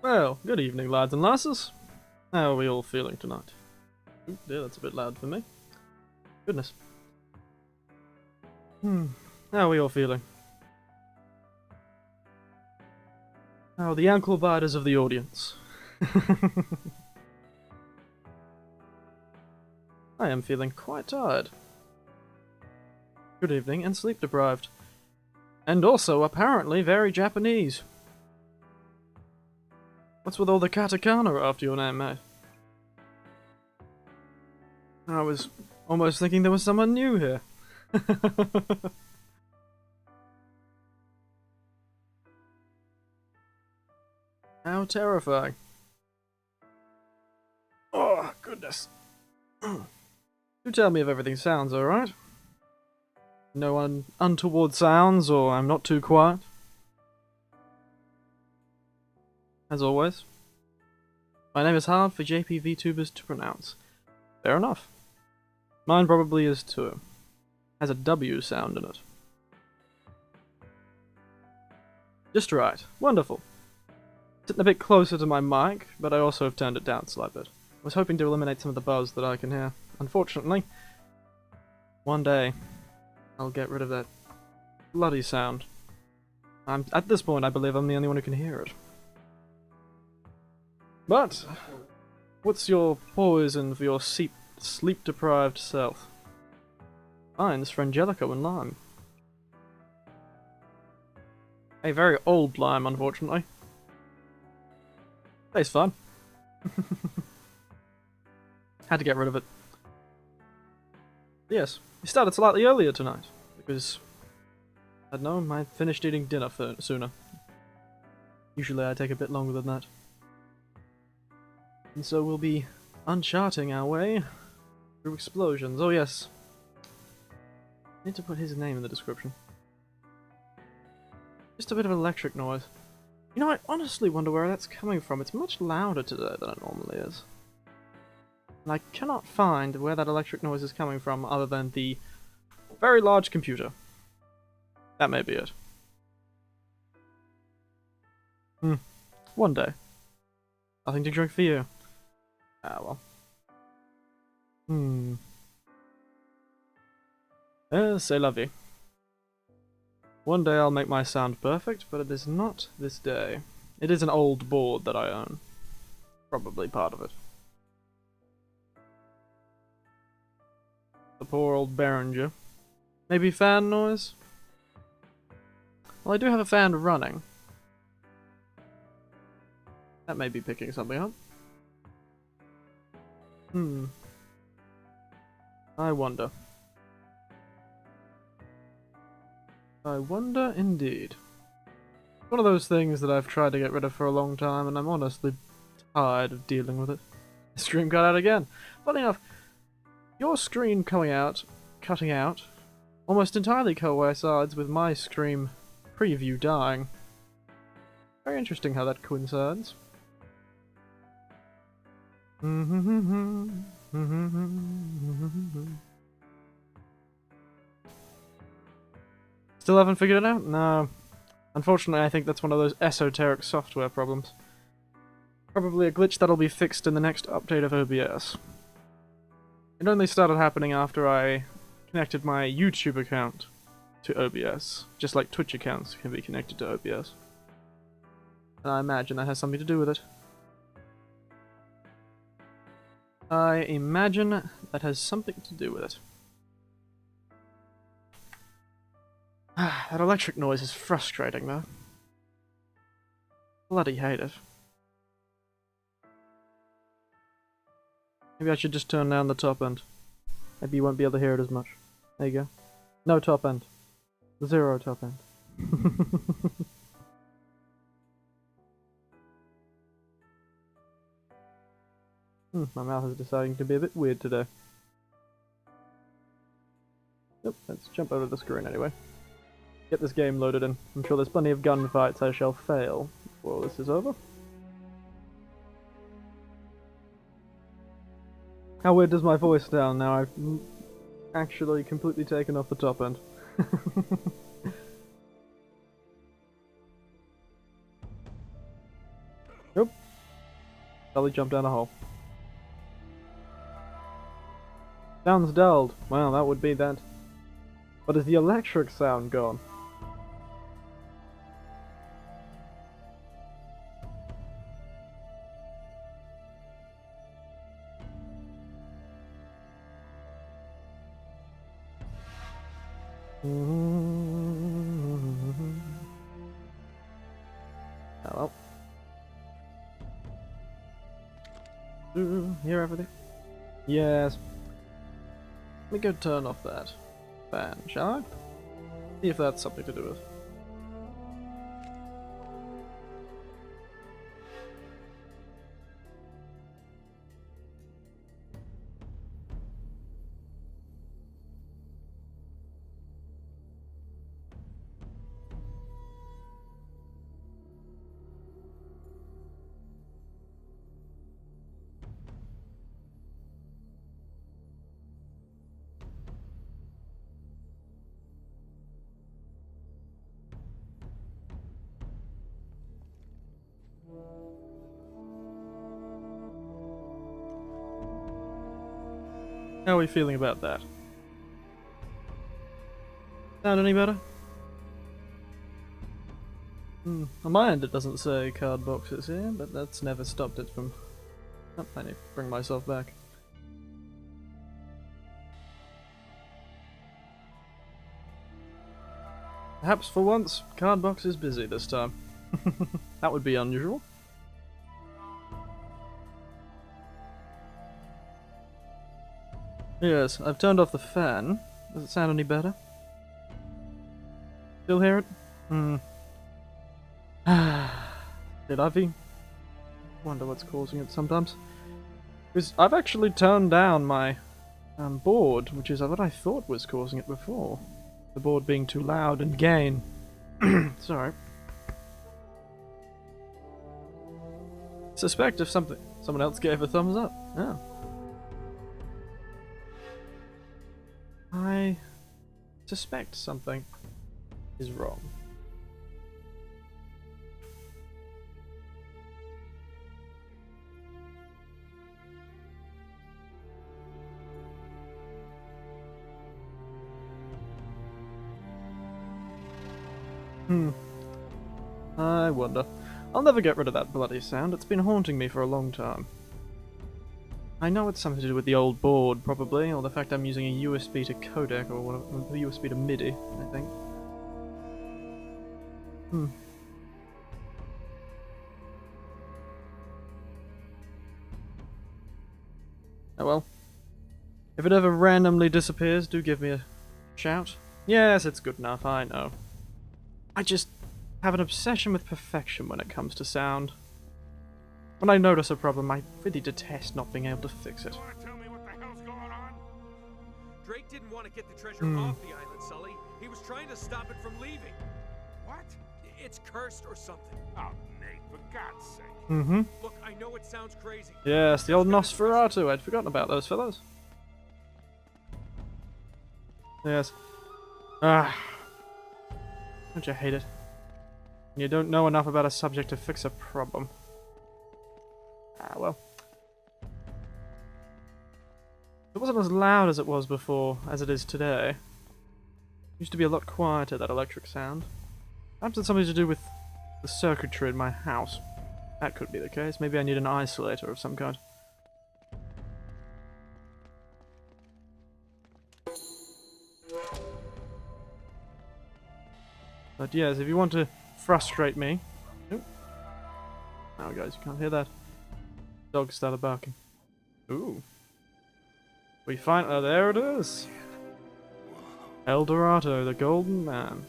Well, good evening, lads and lasses. How are we all feeling tonight? Oop, dear, that's a bit loud for me. Goodness. How are we all feeling? How are the ankle biters of the audience? I am feeling quite tired. Good evening, and sleep deprived. And also, apparently, very Japanese. What's with all the katakana after your name, mate? I was almost thinking there was someone new here. How terrifying. Oh, goodness. Do tell me if everything sounds alright. No untoward sounds, or I'm not too quiet. As always. My name is hard for JP Vtubers to pronounce. Fair enough. Mine probably is too. Has a W sound in it. Just right. Wonderful. Sitting a bit closer to my mic, but I also have turned it down a slight bit. I was hoping to eliminate some of the buzz that I can hear. Unfortunately, one day, I'll get rid of that bloody sound. At this point, I believe I'm the only one who can hear it. But, what's your poison for your sleep-deprived self? Mine's Frangelico and lime. A very old lime, unfortunately. Tastes fun. Had to get rid of it. Yes, we started slightly earlier tonight, because I don't know, I finished eating dinner sooner. Usually I take a bit longer than that. And so we'll be uncharting our way through explosions. Oh yes. I need to put his name in the description. Just a bit of electric noise. You know, I honestly wonder where that's coming from. It's much louder today than it normally is. And I cannot find where that electric noise is coming from other than the very large computer. That may be it. One day. Nothing to drink for you. Ah, well. C'est la vie. One day I'll make my sound perfect, but it is not this day. It is an old board that I own. Probably part of it. The poor old Behringer. Maybe fan noise? Well, I do have a fan running. That may be picking something up. I wonder. I wonder indeed. One of those things that I've tried to get rid of for a long time, and I'm honestly tired of dealing with it. The stream cut out again. Funny enough, your screen cutting out, almost entirely coincides with my stream preview dying. Very interesting how that coincides. Still haven't figured it out? No. Unfortunately, I think that's one of those esoteric software problems. Probably a glitch that'll be fixed in the next update of OBS. It only started happening after I connected my YouTube account to OBS, just like Twitch accounts can be connected to OBS. And I imagine that has something to do with it. I imagine that has something to do with it. That electric noise is frustrating, though. Bloody hate it. Maybe I should just turn down the top end. Maybe you won't be able to hear it as much. There you go. No top end. Zero top end. My mouth is deciding to be a bit weird today. Yep, let's jump over the screen anyway. Get this game loaded in. I'm sure there's plenty of gunfights I shall fail before this is over. How weird does my voice sound now? I've actually completely taken off the top end. Nope. Sully jumped down a hole. Sounds dulled. Well, that would be that. But is the electric sound gone? Hello. Hear everything? Yes. Let me go turn off that fan, shall I? See if that's something to do with. How are we feeling about that? Sound any better? On my end it doesn't say card boxes here, but that's never stopped it from... Oh, I need to bring myself back. Perhaps for once, card box is busy this time. That would be unusual. Yes, I've turned off the fan. Does it sound any better? Still hear it? Did I be? Wonder what's causing it sometimes. Because I've actually turned down my board, which is what I thought was causing it before. The board being too loud and gain. Sorry. Suspect if someone else gave a thumbs up. Yeah. I suspect something is wrong. I wonder. I'll never get rid of that bloody sound. It's been haunting me for a long time. I know it's something to do with the old board, probably, or the fact I'm using a USB to codec, or a USB to MIDI, I think. Oh well. If it ever randomly disappears, do give me a shout. Yes, it's good enough, I know. I just have an obsession with perfection when it comes to sound. When I notice a problem, I really detest not being able to fix it. Want to tell me what the hell's going on? Drake didn't want to get the treasure off the island, Sully. He was trying to stop it from leaving. What? It's cursed or something. Oh, Nate, for God's sake. Look, I know it sounds crazy. Yes, the old Nosferatu. I'd forgotten about those fellows. Yes. Ah. Don't you hate it? When you don't know enough about a subject to fix a problem. Ah, well. It wasn't as loud as it was before, as it is today. It used to be a lot quieter, that electric sound. Perhaps it's something to do with the circuitry in my house. That could be the case. Maybe I need an isolator of some kind. But yes, if you want to frustrate me... Ooh. Oh guys, you can't hear that. Dog started barking. Ooh. We find... Oh, there it is! El Dorado, the Golden Man.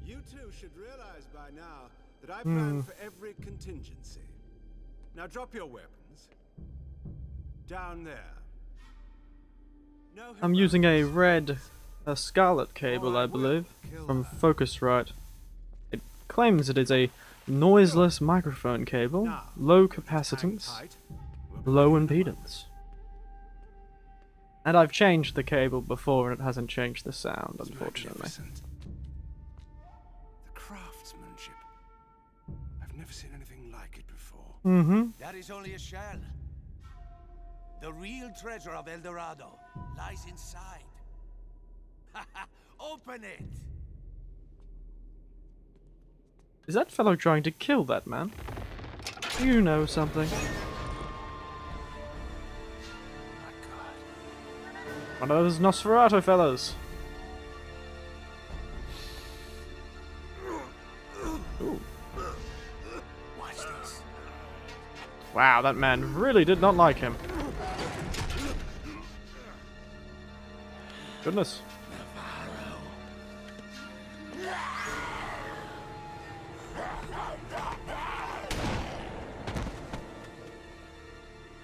You two should realize by now that I plan for every contingency. Now drop your weapons. Down there. No I'm using a red, scarlet cable, I believe, from Focusrite. It claims it is a noiseless microphone cable, low capacitance, low impedance. And I've changed the cable before and it hasn't changed the sound, unfortunately. Magnificent. The craftsmanship. I've never seen anything like it before. Mm-hmm. That is only a shell. The real treasure of El Dorado lies inside. Open it! Is that fellow trying to kill that man? You know something. My God. One of those Nosferatu fellas. Ooh. Watch this. Wow, that man really did not like him. Goodness.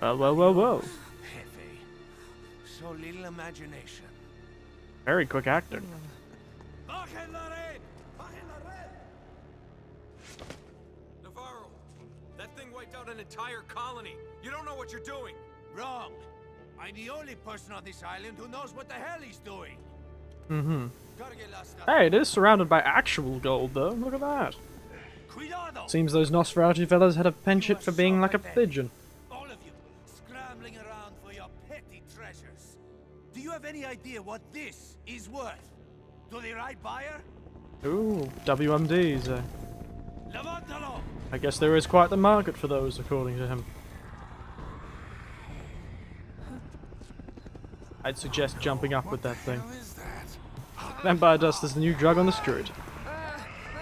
Whoa. Heavy. So little imagination. Very quick acting. Navarro, that thing wiped out an entire colony. You don't know what you're doing. Wrong. I'm the only person on this island who knows what the hell he's doing. Mm-hmm. Gotta get lost up. Hey, it is surrounded by actual gold, though. Look at that. Cuidado! Seems those Nosferatu fellas had a penchant for being like a pigeon. All of you, scrambling around for your petty treasures. Do you have any idea what this is worth? To the right buyer? Ooh, WMDs. Levantalo! I guess there is quite the market for those, according to him. I'd suggest jumping up with that thing. What is that? Vampire dust is the new drug on the street.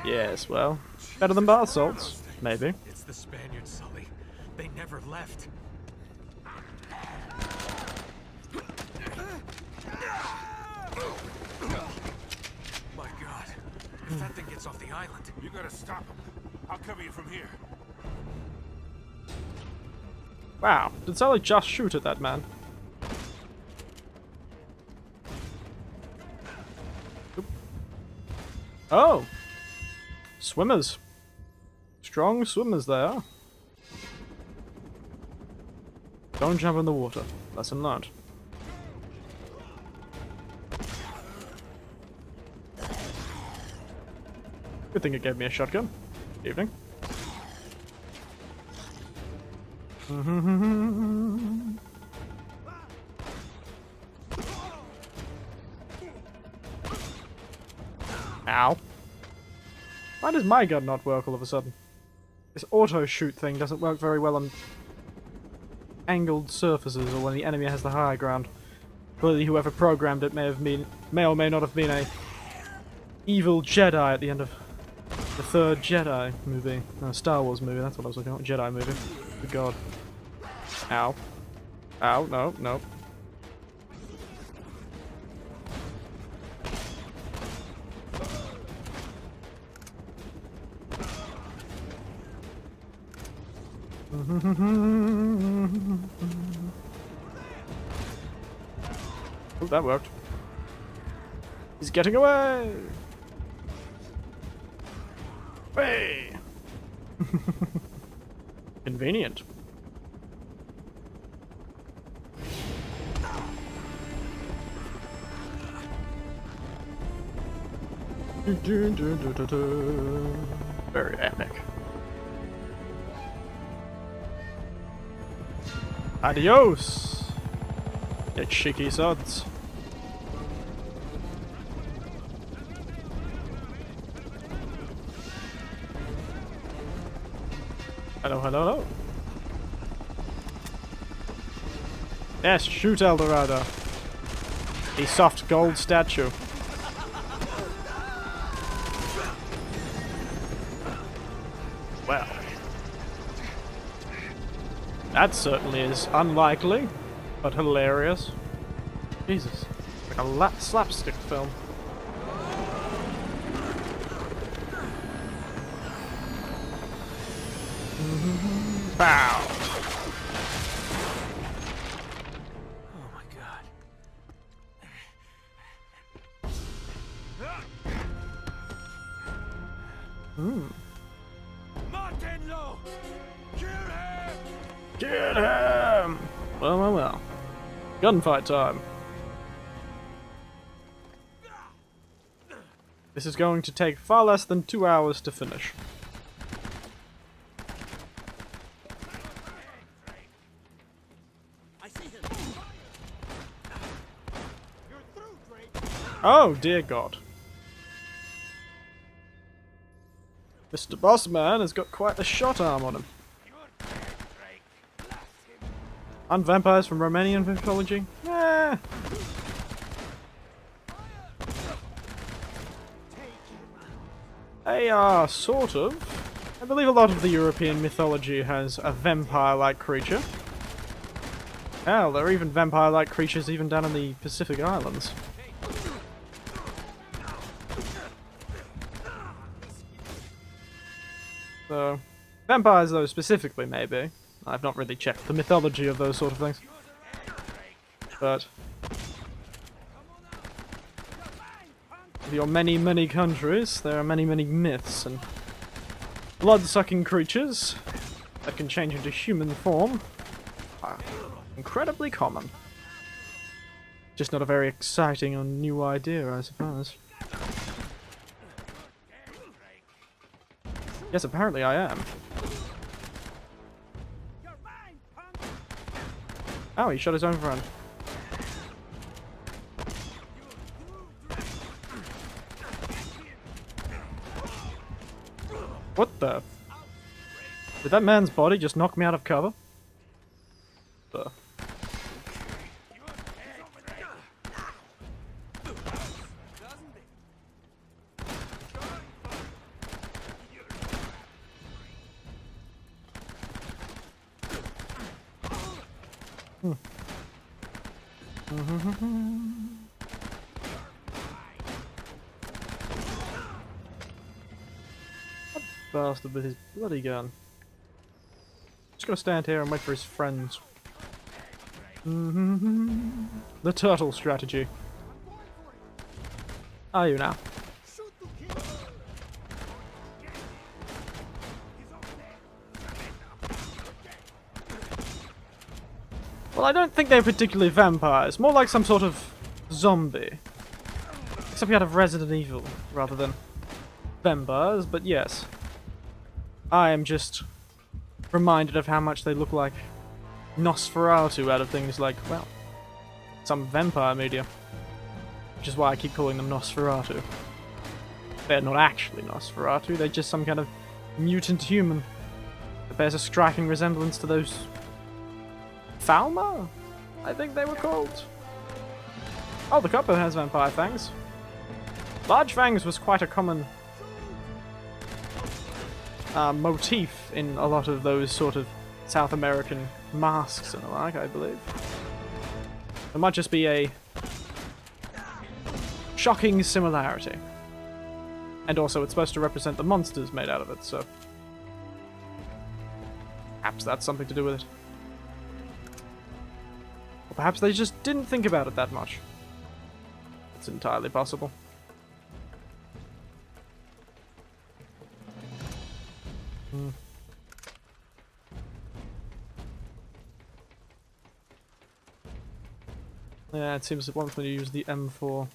Yes, well, better than bath salts, maybe. It's the Spaniards, Sully. They never left. My God. If that thing gets off the island. You gotta stop him. I'll cover you from here. Wow, did Sally just shoot at that man? Oop. Oh! Swimmers. Strong swimmers they are. Don't jump in the water. Lesson learned. Good thing it gave me a shotgun. Evening. Ow. Why does my gun not work all of a sudden? This auto-shoot thing doesn't work very well on angled surfaces or when the enemy has the high ground. Clearly whoever programmed it may or may not have been a evil Jedi at the end of the third Jedi movie. No, Star Wars movie, that's what I was looking at. Jedi movie. Good God. Ow. Ow, no. Oh, that worked. He's getting away! Way! Convenient. Very epic. Adios! You cheeky sods. Hello. Yes, shoot El Dorado. The soft gold statue. Well. That certainly is unlikely, but hilarious. Jesus. Like a slapstick film. Bow. Oh my God. Martenlo! Kill him! Get him! Well. Gunfight time. This is going to take far less than 2 hours to finish. Oh, dear God. Mr. Bossman has got quite the shot arm on him. Aren't vampires from Romanian mythology? Eh. They are, sort of. I believe a lot of the European mythology has a vampire-like creature. Hell, there are even vampire-like creatures even down in the Pacific Islands. So, vampires though specifically, maybe. I've not really checked the mythology of those sort of things. But in your many, many countries, there are many, many myths and blood-sucking creatures that can change into human form are incredibly common. Just not a very exciting or new idea, I suppose. Yes, apparently I am. Oh, he shot his own friend. What the? Did that man's body just knock me out of cover? The. That bastard with his bloody gun. Just gonna stand here and wait for his friends. The turtle strategy. Are you now? Well, I don't think they're particularly vampires. More like some sort of zombie. Except we had of Resident Evil rather than vampires, but yes. I am just reminded of how much they look like Nosferatu out of things like, well, some vampire media. Which is why I keep calling them Nosferatu. They're not actually Nosferatu, they're just some kind of mutant human that bears a striking resemblance to those Falma? I think they were called. Oh, the copper has vampire fangs. Large fangs was quite a common motif in a lot of those sort of South American masks and the like, I believe. It might just be a shocking similarity. And also it's supposed to represent the monsters made out of it, so perhaps that's something to do with it. Or perhaps they just didn't think about it that much. It's entirely possible. Yeah, it seems it wants me to use the M4.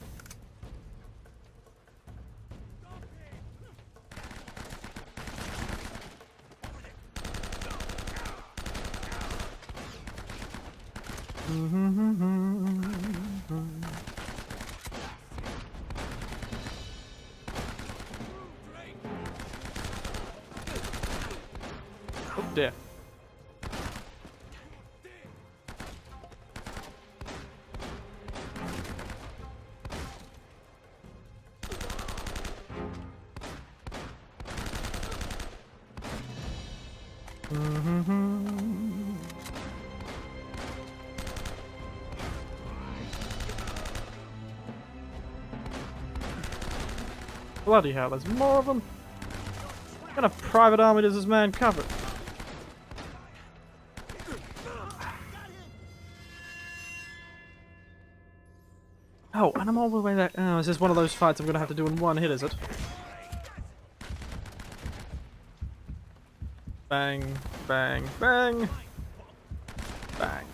Oh dear. Bloody hell, there's more of them. What kind of private army does this man cover? Oh, and I'm all the way back. Oh, is this one of those fights I'm gonna have to do in one hit, is it? Bang, bang, bang. Bang.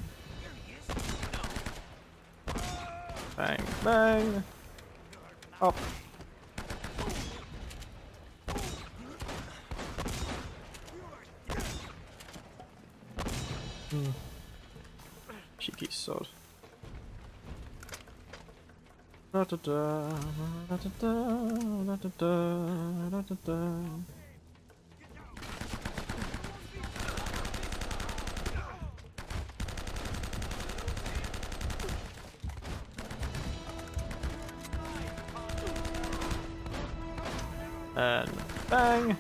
Bang, bang. Up. Cheeky sod. Da da da da da da da da da da. And bang!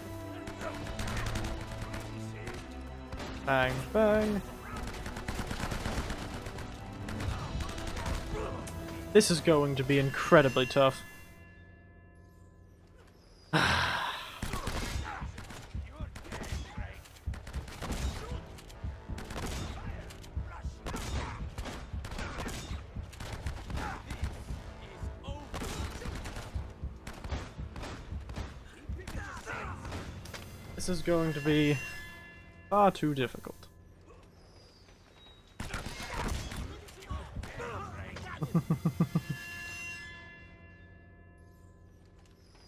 Bang, bang! This is going to be incredibly tough. This is going to be far too difficult.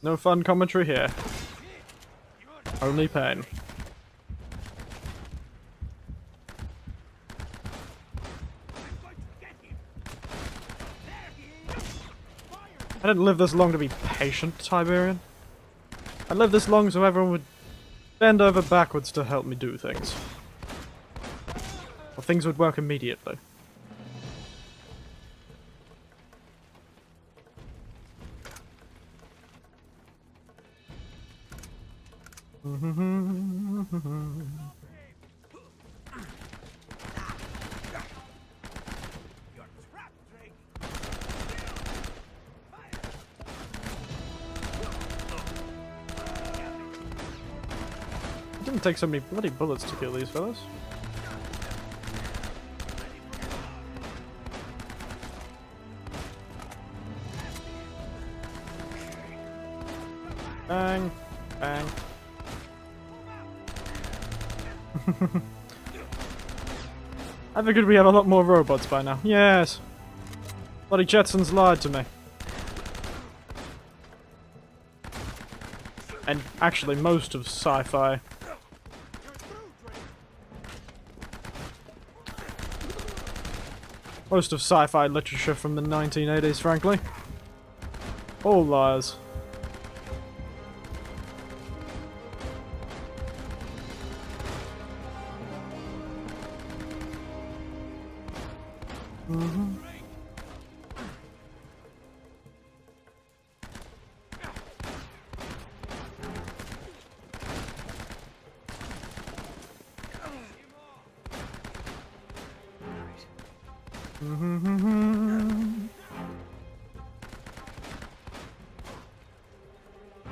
No fun commentary here. Only pain. I didn't live this long to be patient, Tiberian. I lived this long so everyone would bend over backwards to help me do things. Or things would work immediately. It didn't take so many bloody bullets to kill these fellas. Bang, bang. I figured we have a lot more robots by now. Yes! Bloody Jetsons lied to me. And actually most of sci-fi. Most of sci-fi literature from the 1980s, frankly. All lies.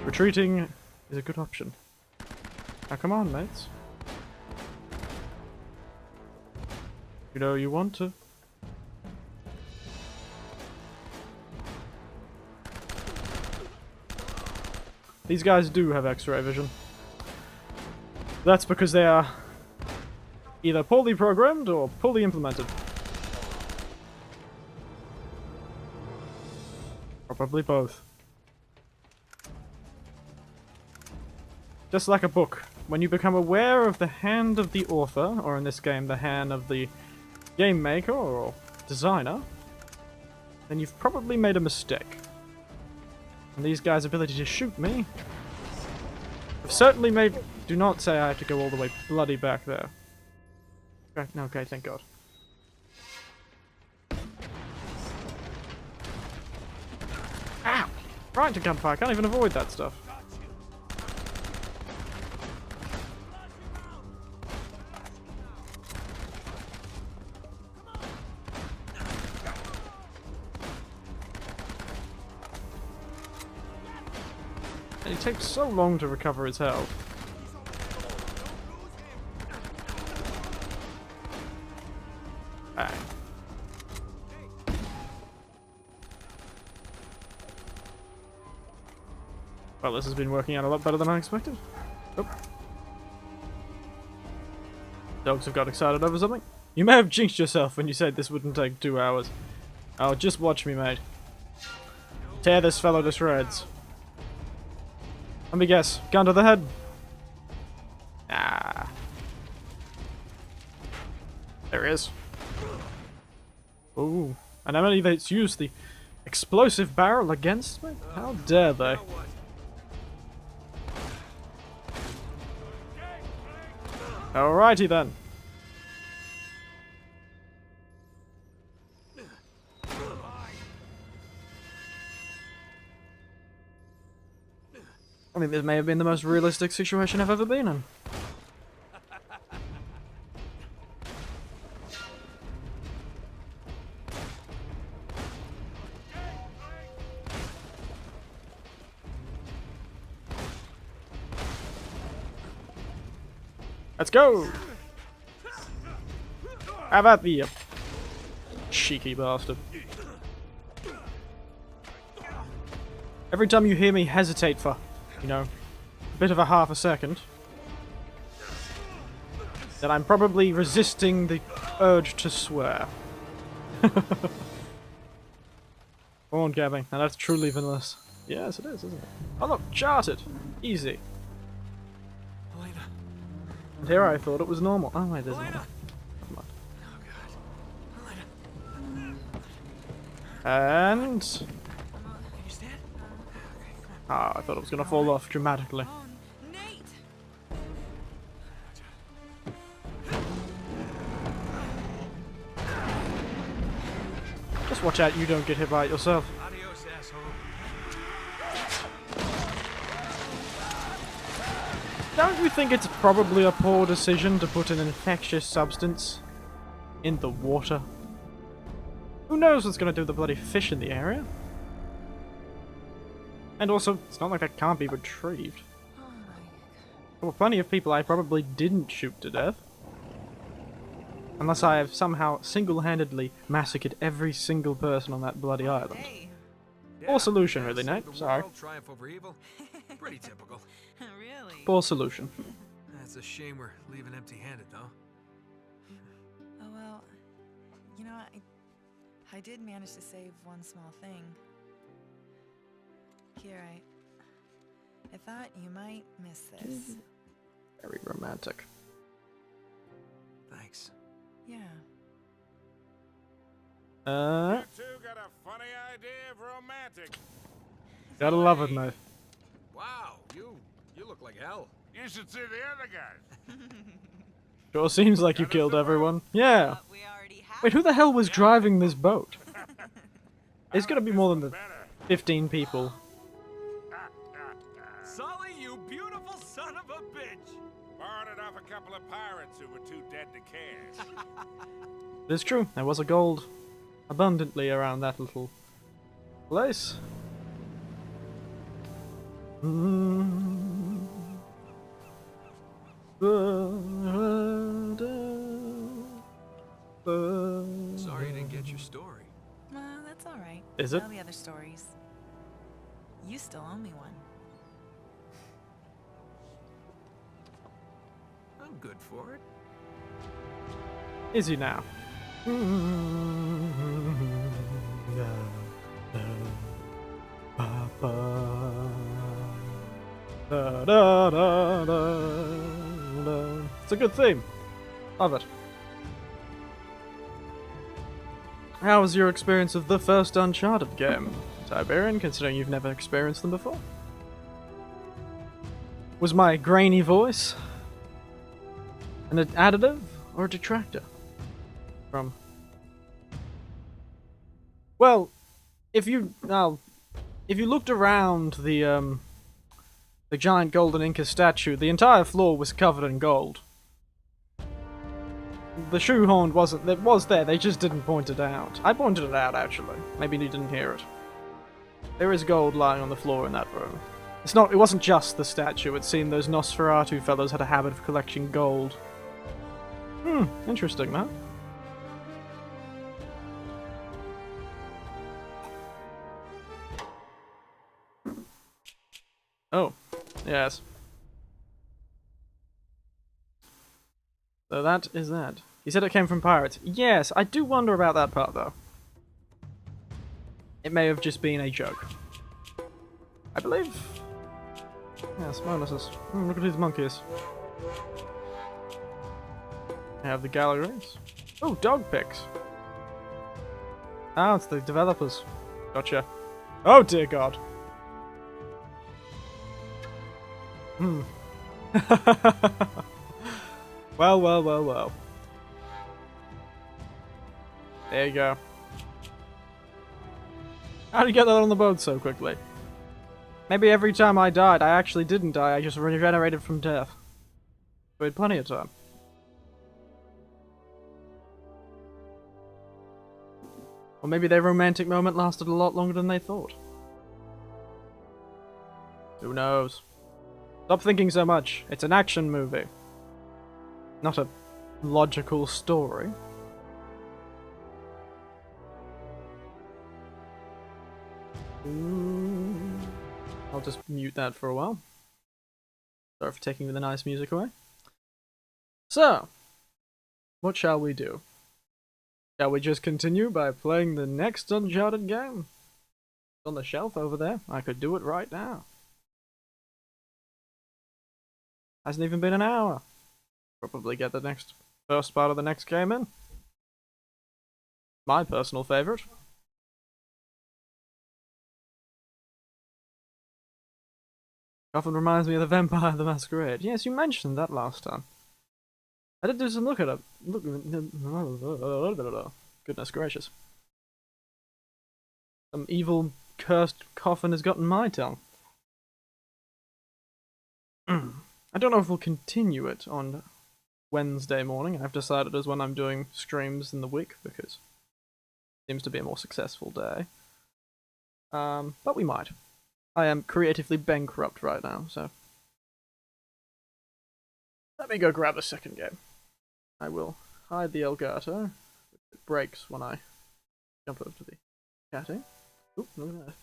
Retreating is a good option. Now come on, mates. You know you want to. These guys do have X-ray vision. That's because they are either poorly programmed or poorly implemented. Probably both. Just like a book, when you become aware of the hand of the author, or in this game the hand of the game maker or designer, then you've probably made a mistake. And these guys' ability to shoot me have certainly made... Do not say I have to go all the way bloody back there. Okay, no, okay, thank God. Ow! Right into gunfire, I can't even avoid that stuff. And it takes so long to recover his health. Bang. Well, this has been working out a lot better than I expected. Oh. Dogs have got excited over something. You may have jinxed yourself when you said this wouldn't take 2 hours. Oh, just watch me, mate. Tear this fellow to shreds. Let me guess. Gun to the head. Ah. There is. Ooh. An enemy that's used the explosive barrel against me? How dare they? Now what? Alrighty then. I mean, this may have been the most realistic situation I've ever been in. Let's go! Have at thee, you cheeky bastard. Every time you hear me hesitate for, you know, a bit of a half a second, then I'm probably resisting the urge to swear. Go on, Gabby. Now that's truly vanillous. Yes, it is, isn't it? Oh look, Uncharted! Easy. Elena. And here I thought it was normal. Oh wait, there's Elena. not. Never mind. Oh God. Elena. And... Can you stand? ah, I thought it was gonna fall off dramatically. Oh, Nate! Just watch out you don't get hit by it yourself. Adios, asshole. Don't you think it's probably a poor decision to put an infectious substance in the water? Who knows what's gonna do with the bloody fish in the area? And also, it's not like that can't be retrieved. There were plenty of people I probably didn't shoot to death. Unless I have somehow single-handedly massacred every single person on that bloody island. Hey, Poor solution, really, Save Nate. the Sorry. world, triumph over evil. Pretty typical. really? Poor solution. It's a shame we're leaving empty-handed, though. Oh well, you know, I did manage to save one small thing. Here, I thought you might miss this. Very romantic. Thanks. Yeah. You two got a funny idea of romantic. Gotta love it, mate. Wow, you look like hell. You should see the other guys. Sure seems like you killed everyone. Yeah. We already have. Wait, who the hell was driving this boat? It's gonna be more than the Better. 15 people. Sully, you beautiful son of a bitch! Borrowed it off a couple of pirates who were too dead to care. It's true, there was a gold abundantly around that little place. Sorry you didn't get your story. Well, that's all right. Is it? Tell the other stories. You still owe me one. I'm good for it. Is he now? It's a good theme. Love it. How was your experience of the first Uncharted game, Tiberian, considering you've never experienced them before? Was my grainy voice an additive or a detractor from? Well, if you looked around the giant golden Inca statue, the entire floor was covered in gold. The shoehorn wasn't. It was there. They just didn't point it out. I pointed it out actually. Maybe you didn't hear it. There is gold lying on the floor in that room. It's not. It wasn't just the statue. It seemed those Nosferatu fellows had a habit of collecting gold. Interesting, man. Oh, yes. So that is that. He said it came from pirates. Yes, I do wonder about that part, though. It may have just been a joke. I believe... yes, bonuses. Look at these monkeys. I have the galleries. Oh, dog pics. Ah, it's the developers. Gotcha. Oh dear God. Well, well, well, well. There you go. How did you get that on the boat so quickly? Maybe every time I died, I actually didn't die, I just regenerated from death. We had plenty of time. Or maybe their romantic moment lasted a lot longer than they thought. Who knows? Stop thinking so much. It's an action movie. Not a logical story. I'll just mute that for a while. Sorry for taking the nice music away. So, what shall we do? Shall we just continue by playing the next Uncharted game? It's on the shelf over there. I could do it right now. Hasn't even been an hour. Probably get the first part of the next game in. My personal favourite. Often reminds me of the Vampire the Masquerade. Yes, you mentioned that last time. I did do some look at it. Goodness gracious. Some evil, cursed coffin has gotten my tongue. I don't know if we'll continue it on Wednesday morning. I've decided as when I'm doing streams in the week because it seems to be a more successful day. But we might. I am creatively bankrupt right now, so let me go grab a second game. I will hide the Elgato. It breaks when I jump over to the chatting. Oop, look at that.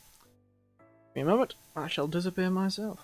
Give me a moment, I shall disappear myself.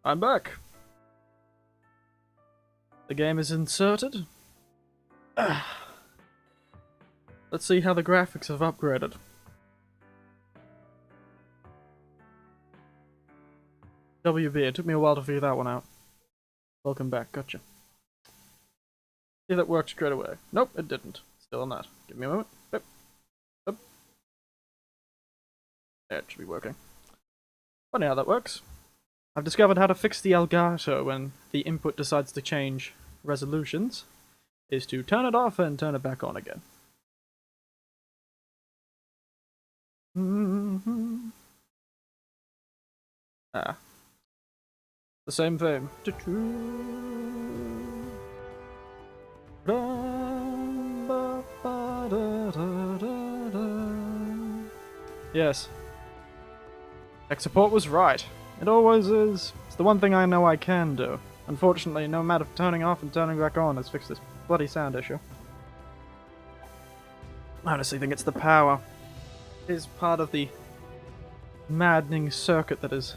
I'm back. The game is inserted. Let's see how the graphics have upgraded. WB, it took me a while to figure that one out. Welcome back, gotcha. See, that worked straight away. Nope, it didn't. Still on that. Give me a moment. Yep. Yep. Yeah, it should be working. Funny how that works. I've discovered how to fix the Elgato when the input decides to change resolutions, is to turn it off and turn it back on again. Ah. The same thing. Yes. Tech support was right. It always is. It's the one thing I know I can do. Unfortunately, no matter of turning off and turning back on has fixed this bloody sound issue. I honestly think it's the power. It is part of the maddening circuit that is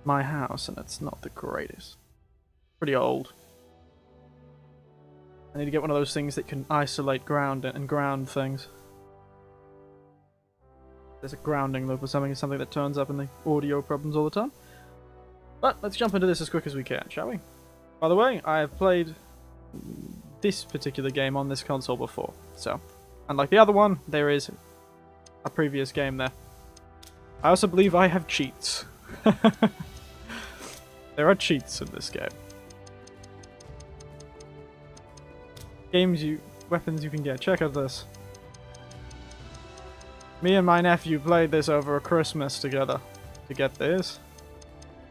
my house, and it's not the greatest. Pretty old. I need to get one of those things that can isolate ground and ground things. There's a grounding loop or something that turns up in the audio problems all the time. But let's jump into this as quick as we can, shall we? By the way, I have played this particular game on this console before, so unlike the other one, there is a previous game there. I also believe I have cheats. There are cheats in this game. Weapons you can get. Check out this. Me and my nephew played this over a Christmas together to get this.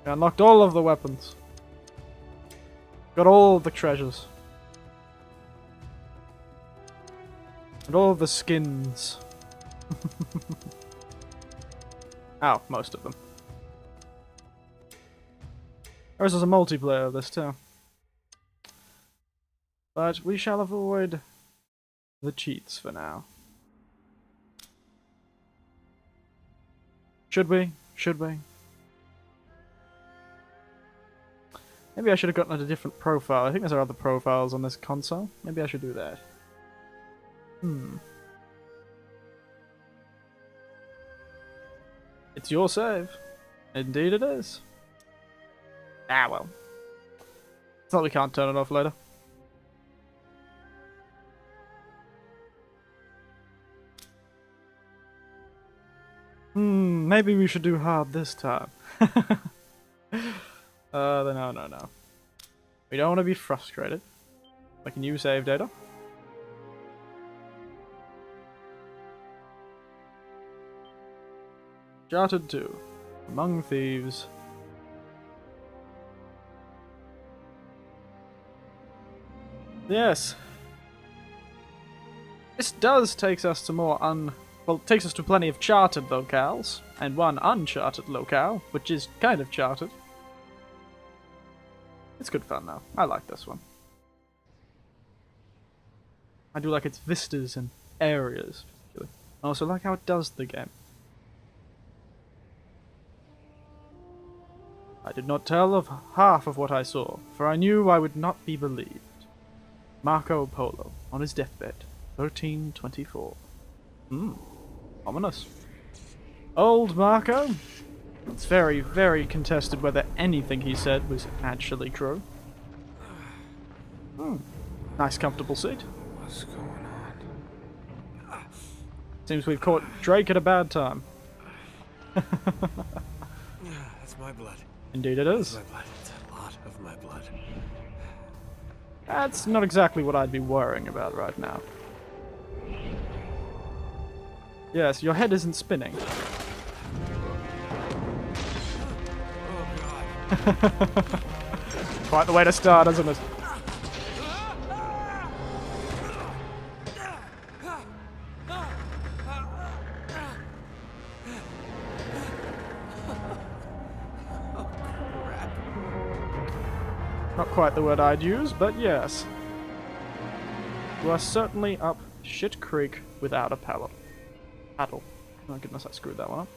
We unlocked all of the weapons. Got all of the treasures. And all of the skins. Ow, most of them. There's a multiplayer of this too. But we shall avoid the cheats for now. Should we? Should we? Maybe I should have gotten a different profile. I think there's other profiles on this console. Maybe I should do that. It's your save. Indeed it is. Ah well. It's not like we can't turn it off later. Maybe we should do hard this time. No. We don't want to be frustrated. Like a new save data. Uncharted 2. Among Thieves. Yes. This does take us to more well, it takes us to plenty of charted locales, and one uncharted locale, which is kind of charted. It's good fun though. I like this one. I do like its vistas and areas, particularly. I also like how it does the game. I did not tell of half of what I saw, for I knew I would not be believed. Marco Polo, on his deathbed, 1324. Ominous. Old Marco? It's very, very contested whether anything he said was actually true. Nice comfortable seat. What's going on? Seems we've caught Drake at a bad time. That's my blood. Indeed it is. My blood. It's a lot of my blood. That's not exactly what I'd be worrying about right now. Yes, your head isn't spinning. Oh god. Quite the way to start, isn't it? Not quite the word I'd use, but yes. You are certainly up shit creek without a paddle. Oh goodness, I screwed that one up.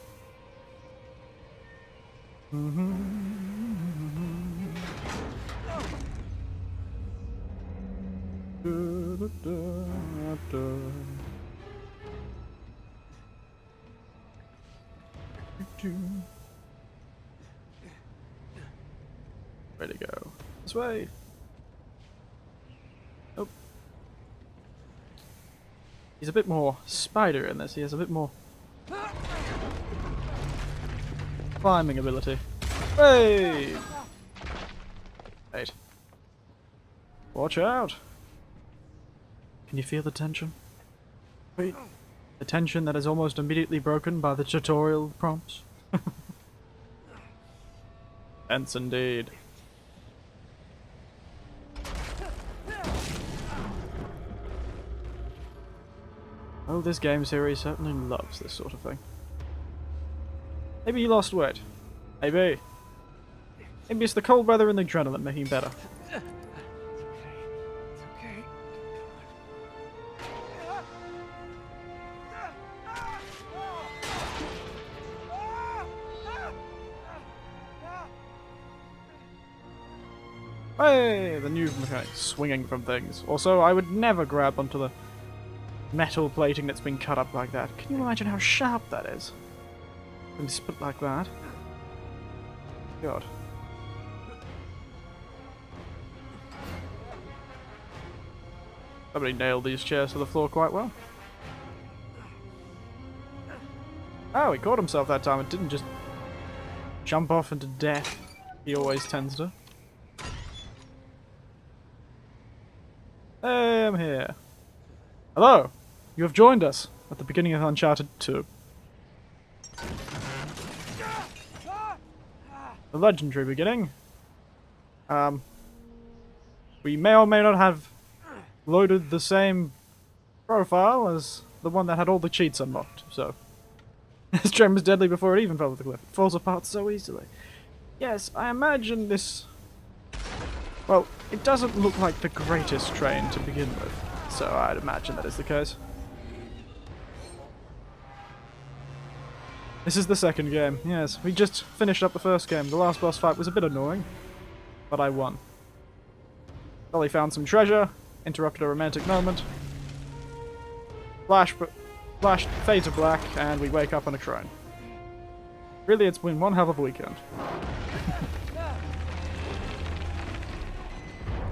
Way to go. This way. Oh. He's a bit more spider in this. He has a bit more climbing ability. Hey! Wait. Watch out! Can you feel the tension? Wait. The tension that is almost immediately broken by the tutorial prompts? Tense indeed. Oh, this game series certainly loves this sort of thing. Maybe he lost weight. Maybe. Maybe it's the cold weather and the adrenaline making it better. Okay. Hey, the new mechanic, swinging from things. Also, I would never grab onto the metal plating that's been cut up like that. Can you imagine how sharp that is? And split like that. God. Somebody nailed these chairs to the floor quite well. Oh, he caught himself that time and didn't just jump off into death. He always tends to. Hey, I'm here. Hello! You have joined us at the beginning of Uncharted 2. The legendary beginning. We may or may not have loaded the same profile as the one that had all the cheats unlocked, so... This gem was deadly before it even fell off the cliff. It falls apart so easily. Yes, I imagine this... Well, it doesn't look like the greatest train to begin with, so I'd imagine that is the case. This is the second game, yes. We just finished up the first game. The last boss fight was a bit annoying, but I won. Sully found some treasure, interrupted a romantic moment. Flash fade to black, and we wake up on a train. Really, it's been one hell of a weekend.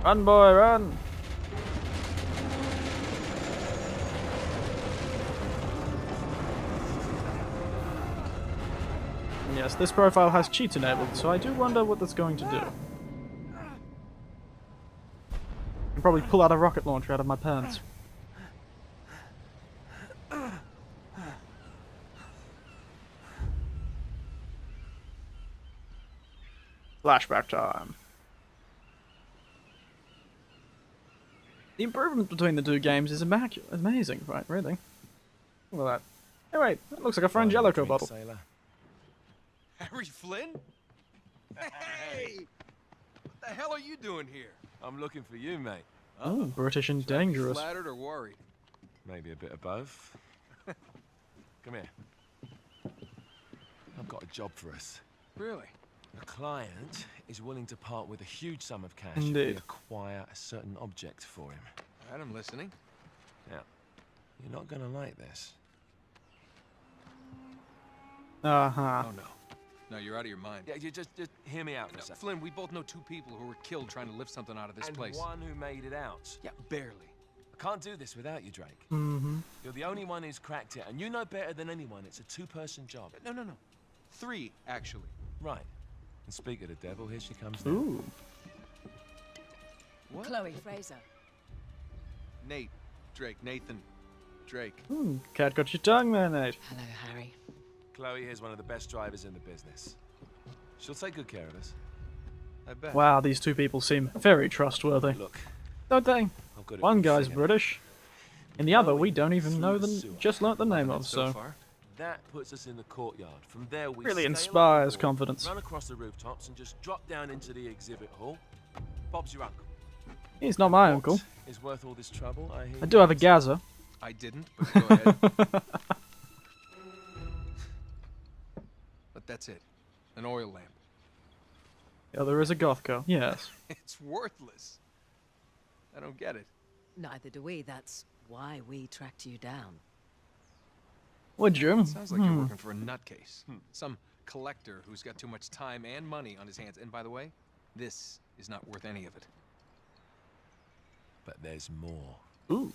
Run, boy, run! Yes, this profile has cheats enabled, so I do wonder what that's going to do. I can probably pull out a rocket launcher out of my pants. Flashback time. The improvement between the two games is immaculate, amazing, right? Really? Look at that. Hey, wait, that looks like a Frangelico bottle. Sailor. Harry Flynn? Hey! What the hell are you doing here? I'm looking for you, mate. Oh, British and Should I be dangerous. flattered or worried? Maybe a bit of both. Come here. I've got a job for us. Really? The client is willing to part with a huge sum of cash Indeed. if we acquire a certain object for him. Alright, I'm listening. Now, you're not gonna like this. Uh-huh. Oh no. No, you're out of your mind. Yeah, you just hear me out for No, a second. Flynn, we both know two people who were killed trying to lift something out of this And place. one who made it out. Yeah, barely. I can't do this without you, Drake. Mm-hmm. You're the only one who's cracked it, and you know better than anyone it's a two-person job. No. 3, actually. Right. And speak of the devil, here she comes now. Ooh. What? Chloe Fraser. Nate. Drake. Nathan. Drake. Cat got your tongue there, Nate. Hello, Harry. Chloe is one of the best drivers in the business. She'll take good care of us. I bet. Wow, these two people seem very trustworthy. Look, Don't they? I'm good at One one guy's thing, British, and the other we don't even Through know the the sewer. just learnt the name of, So so far. That puts us in the courtyard. From there, we really scale inspires up the wall, confidence. run across the rooftops, and just drop down into the exhibit hall. Bob's your uncle. He's not my What uncle. is worth all this trouble, I hear. I do have a Gaza. I didn't, but go ahead. But that's it. An oil lamp. The other is a goth girl. Yes. It's worthless. I don't get it. Neither do we. That's why we tracked you down. Would you? Sounds like you're working for a nutcase. Some collector who's got too much time and money on his hands. And by the way, this is not worth any of it. But there's more. Ooh.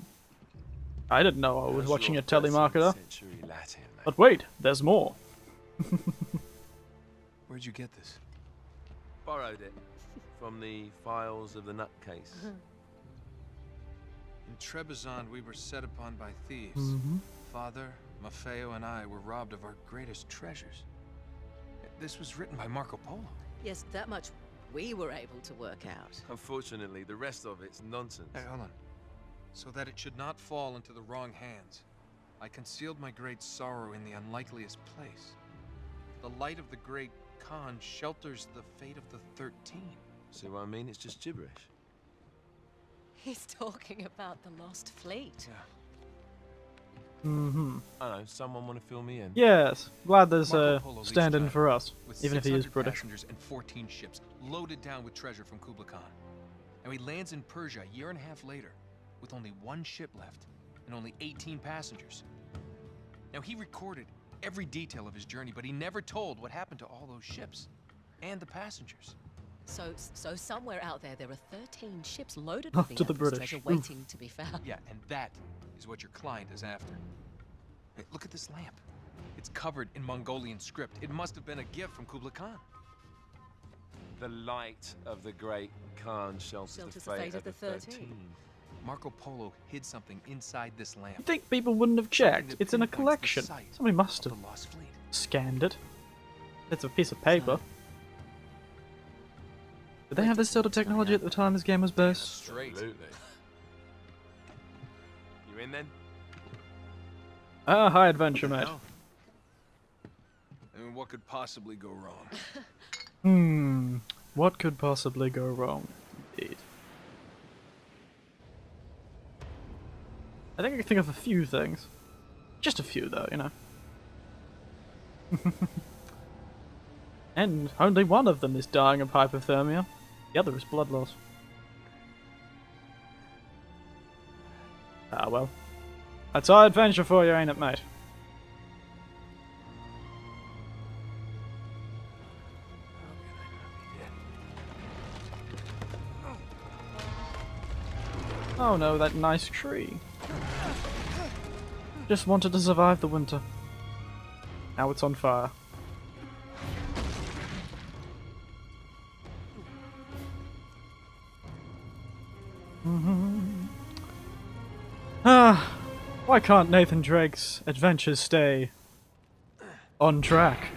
I didn't know I was How's watching your a telemarketer. 13th century Latin, mate? But wait, there's more. Where'd you get this? Borrowed it from the files of the nutcase. In Trebizond, we were set upon by thieves. Mm-hmm. Father, Maffeo, and I were robbed of our greatest treasures. This was written by Marco Polo. Yes, that much we were able to work out. Unfortunately, the rest of it's nonsense. Hey, hold on. So that it should not fall into the wrong hands, I concealed my great sorrow in the unlikeliest place. The light of the Great Khan shelters the fate of the 13. See what I mean? It's just gibberish. He's talking about the Lost Fleet. Mm-hmm. I don't know, someone want to fill me in? Yes. Glad there's Marco a Polo leads stand-in China for us, with even if he is 600 British. passengers and 14 ships loaded down with treasure from Kublai Khan. Now he lands in Persia a year and a half later with only 1 ship left and only 18 passengers. Now he recorded every detail of his journey, but he never told what happened to all those ships and the passengers. So somewhere out there are 13 ships loaded Oh, with the to the Emperor's British. treasure Oof. waiting to be found. Yeah, and that is what your client is after. Hey, look at this lamp. It's covered in Mongolian script. It must have been a gift from Kublai Khan. The light of the Great Khan shelters the fate of the 13. Marco Polo hid something inside this lamp. You think people wouldn't have checked? It's in a collection. Somebody must of have the Lost Fleet. scanned it. It's a piece of paper. Did they have this sort of technology at the time this game was based? Straight. Absolutely. You in then? Ah, hi, adventure, mate. Hell. I mean, what could possibly go wrong? What could possibly go wrong? Indeed. I think I can think of a few things. Just a few, though, you know. And only one of them is dying of hypothermia. The other is blood loss. Ah, well. That's our adventure for you, ain't it, mate? Oh no, that nice tree. Just wanted to survive the winter. Now it's on fire. Ah, why can't Nathan Drake's adventures stay on track?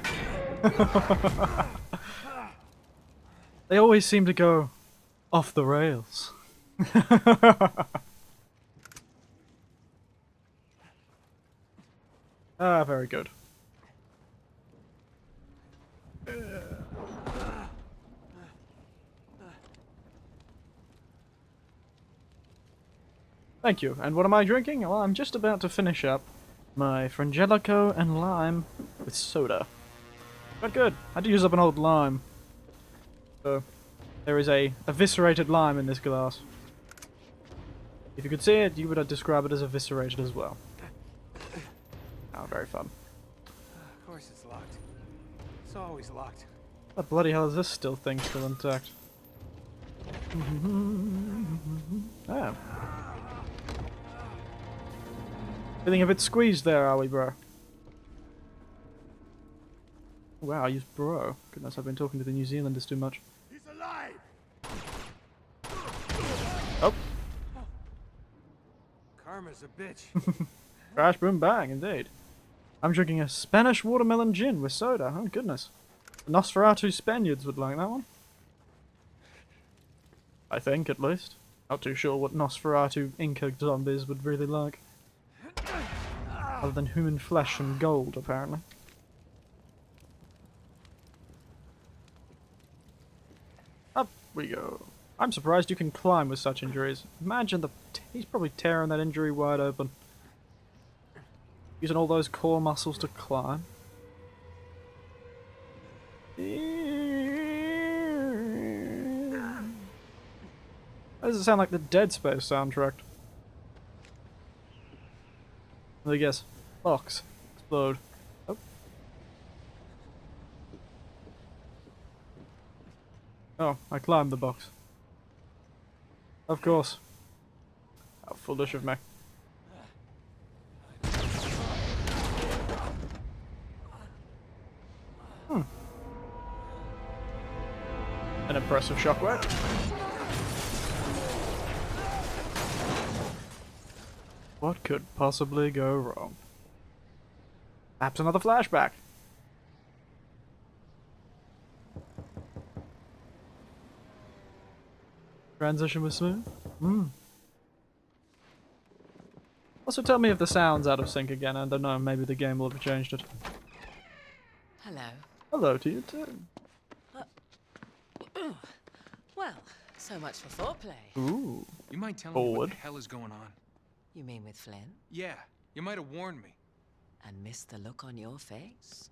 They always seem to go off the rails. Ah, very good. Thank you. And what am I drinking? Well, I'm just about to finish up my Frangelico and lime with soda. But good. I had to use up an old lime. So, there is a eviscerated lime in this glass. If you could see it, you would describe it as eviscerated as well. Oh, very fun. Of course it's locked. It's always locked. What bloody hell is this still thing still intact? Oh. Feeling a bit squeezed there, are we, bro? Wow, I used bro. Goodness, I've been talking to the New Zealanders too much. He's alive! Oh, Karma's a bitch. crash, boom, bang, indeed. I'm drinking a Spanish watermelon gin with soda. Oh, goodness. The Nosferatu Spaniards would like that one. I think, at least. Not too sure what Nosferatu Inca zombies would really like. Other than human flesh and gold, apparently. Up we go. I'm surprised you can climb with such injuries. Imagine he's probably tearing that injury wide open. Using all those core muscles to climb. Why does it sound like the Dead Space soundtrack? I guess. Box. Explode. Oh. Oh, I climbed the box. Of course. How foolish of me. An impressive shockwave. What could possibly go wrong? Perhaps another flashback. Transition was smooth? Also tell me if the sound's out of sync again. I don't know, maybe the game will have changed it. Hello. Hello to you too. Well, so much for foreplay. Ooh. You mind telling me what Forward. the hell is going on? You mean with Flynn? Yeah, you might have warned me. And missed the look on your face?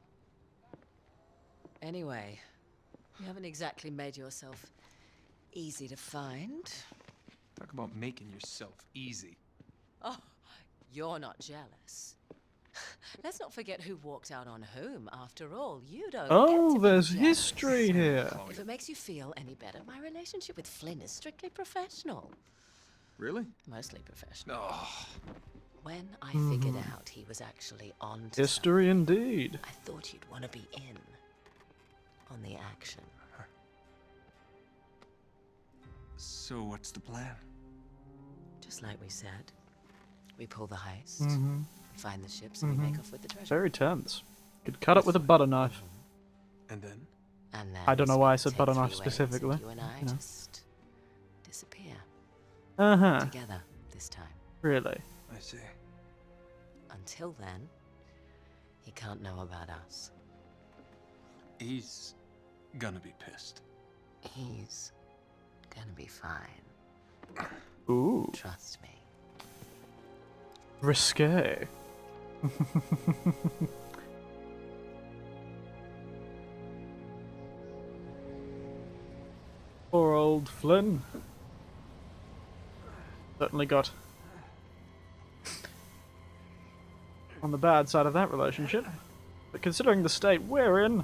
Anyway, you haven't exactly made yourself easy to find. Talk about making yourself easy. Oh, you're not jealous. Let's not forget who walked out on whom. After all, you don't Oh, get to be there's jealous. history here. If it makes you feel any better, my relationship with Flynn is strictly professional. Really? Mostly professional. Oh, When I figured out he was actually on to History indeed. I thought you'd want to be in on the action. so what's the plan? Just like we said. We pull the heist, Mm-hmm. find the ships, and we make off with the treasure. Very tense. Could cut it with a butter knife. And then? And then I don't know we why I split said butter three knife ways, specifically, and you and I you know. just disappear Uh-huh. together this time. Really? I see. Until then, he can't know about us. He's gonna be pissed. He's gonna be fine. Ooh. Trust me. Risque. Poor old Flynn. Certainly got on the bad side of that relationship. But considering the state we're in,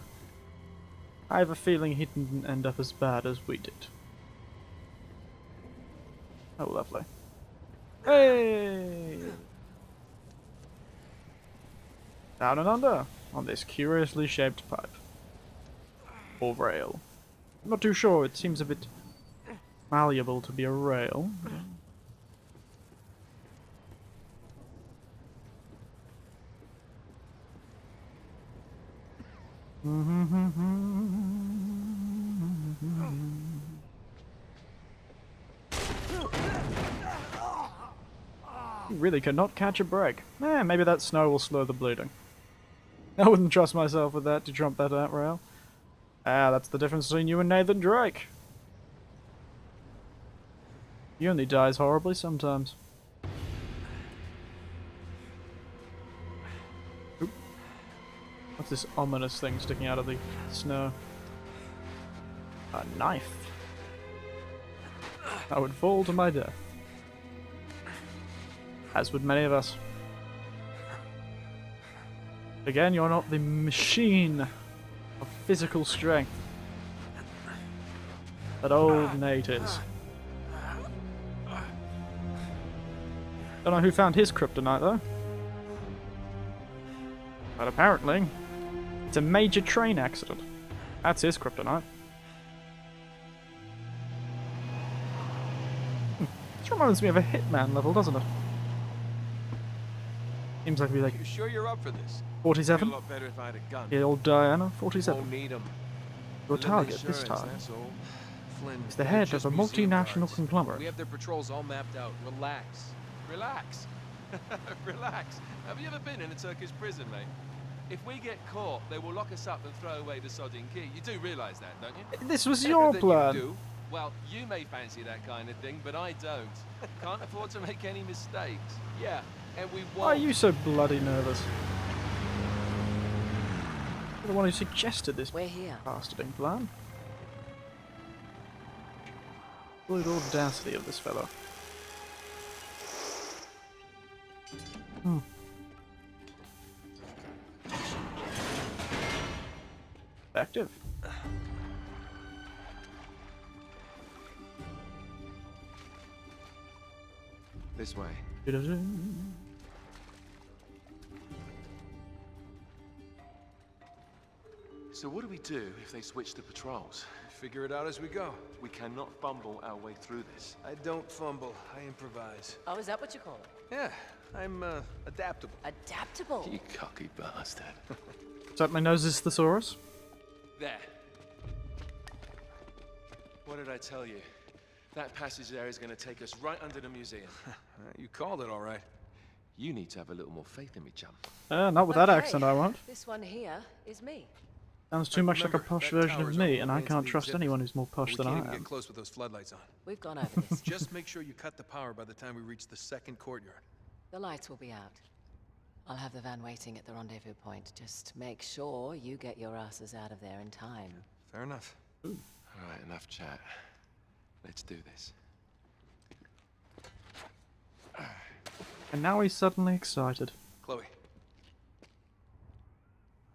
I have a feeling he didn't end up as bad as we did. Oh, lovely. Hey! Down and under, on this curiously shaped pipe. Or rail. I'm not too sure, it seems a bit malleable to be a rail. You really cannot catch a break. Maybe that snow will slow the bleeding. I wouldn't trust myself with that to jump that out rail. Ah, that's the difference between you and Nathan Drake. He only dies horribly sometimes. Oop. What's this ominous thing sticking out of the snow? A knife. I would fall to my death. As would many of us. Again, you're not the machine of physical strength that old Nate is. Don't know who found his kryptonite though. But apparently, it's a major train accident. That's his kryptonite. This reminds me of a Hitman level, doesn't it? Seems like we like You sure you're up for this? 47. Be a lot better if I had a gun. Yeah, old Diana, 47. Won't need 'em. Your Little target this insurance, time that's all. Flynn, is the they're head of just a museum multinational guards. conglomerate. We have their patrols all mapped out. Relax. Relax. Relax. Have you ever been in a Turkish prison, mate? If we get caught, they will lock us up and throw away the sodding key. You do realise that, don't you? This was your That plan. You do. Well, you may fancy that kind of thing, but I don't. Can't afford to make any mistakes. Yeah, and we won't. Why are you so bloody nervous? You're the one who suggested this We're here. bastarding plan. Absolute audacity of this fellow. Effective. This way. So what do we do if they switch the patrols? Figure it out as we go. We cannot fumble our way through this. I don't fumble, I improvise. Oh, is that what you call it? Yeah, I'm adaptable. Adaptable. You cocky bastard. Is that my noses thesaurus? There. What did I tell you? That passage there is going to take us right under the museum. You called it all right. You need to have a little more faith in me, chum. Not with that Okay, accent, I won't. This one here is me. Sounds too much like a Remember, posh that version of tower's me, all and I remains can't of the trust exhibit. anyone who's more posh We than can't I even am. get close with those floodlights on. We've gone over this. Just make sure you cut the power by the time we reach the second courtyard. The lights will be out. I'll have the van waiting at the rendezvous point. Just make sure you get your asses out of there in time. Fair enough. All right, enough chat. Let's do this. And now he's suddenly excited. Chloe.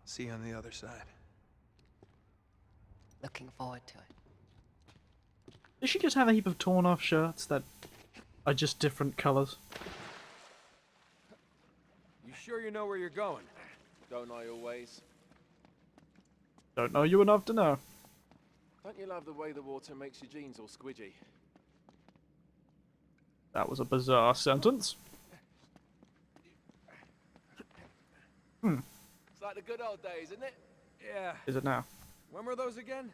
See you on the other side. Looking forward to it. Does she just have a heap of torn off shirts that are just different colours? You sure you know where you're going? Don't I always? Don't know you enough to know. Don't you love the way the water makes your jeans all squidgy? That was a bizarre sentence. It's like the good old days, isn't it? Yeah. Is it now? When were those again?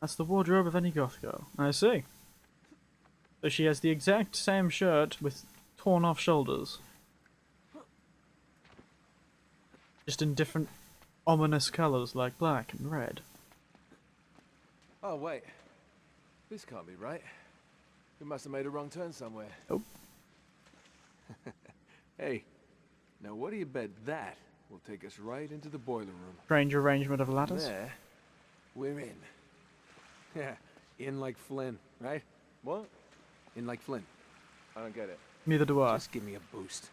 That's the wardrobe of any goth girl. I see. So she has the exact same shirt with torn off shoulders. Just in different ominous colours like black and red. Oh, wait. This can't be right. We must have made a wrong turn somewhere. Oh. Hey, now what do you bet that will take us right into the boiler room? Strange arrangement of ladders. There, we're in. Yeah. In like Flynn, right? What? In like Flynn. I don't get it. Neither do I. Just give me a boost.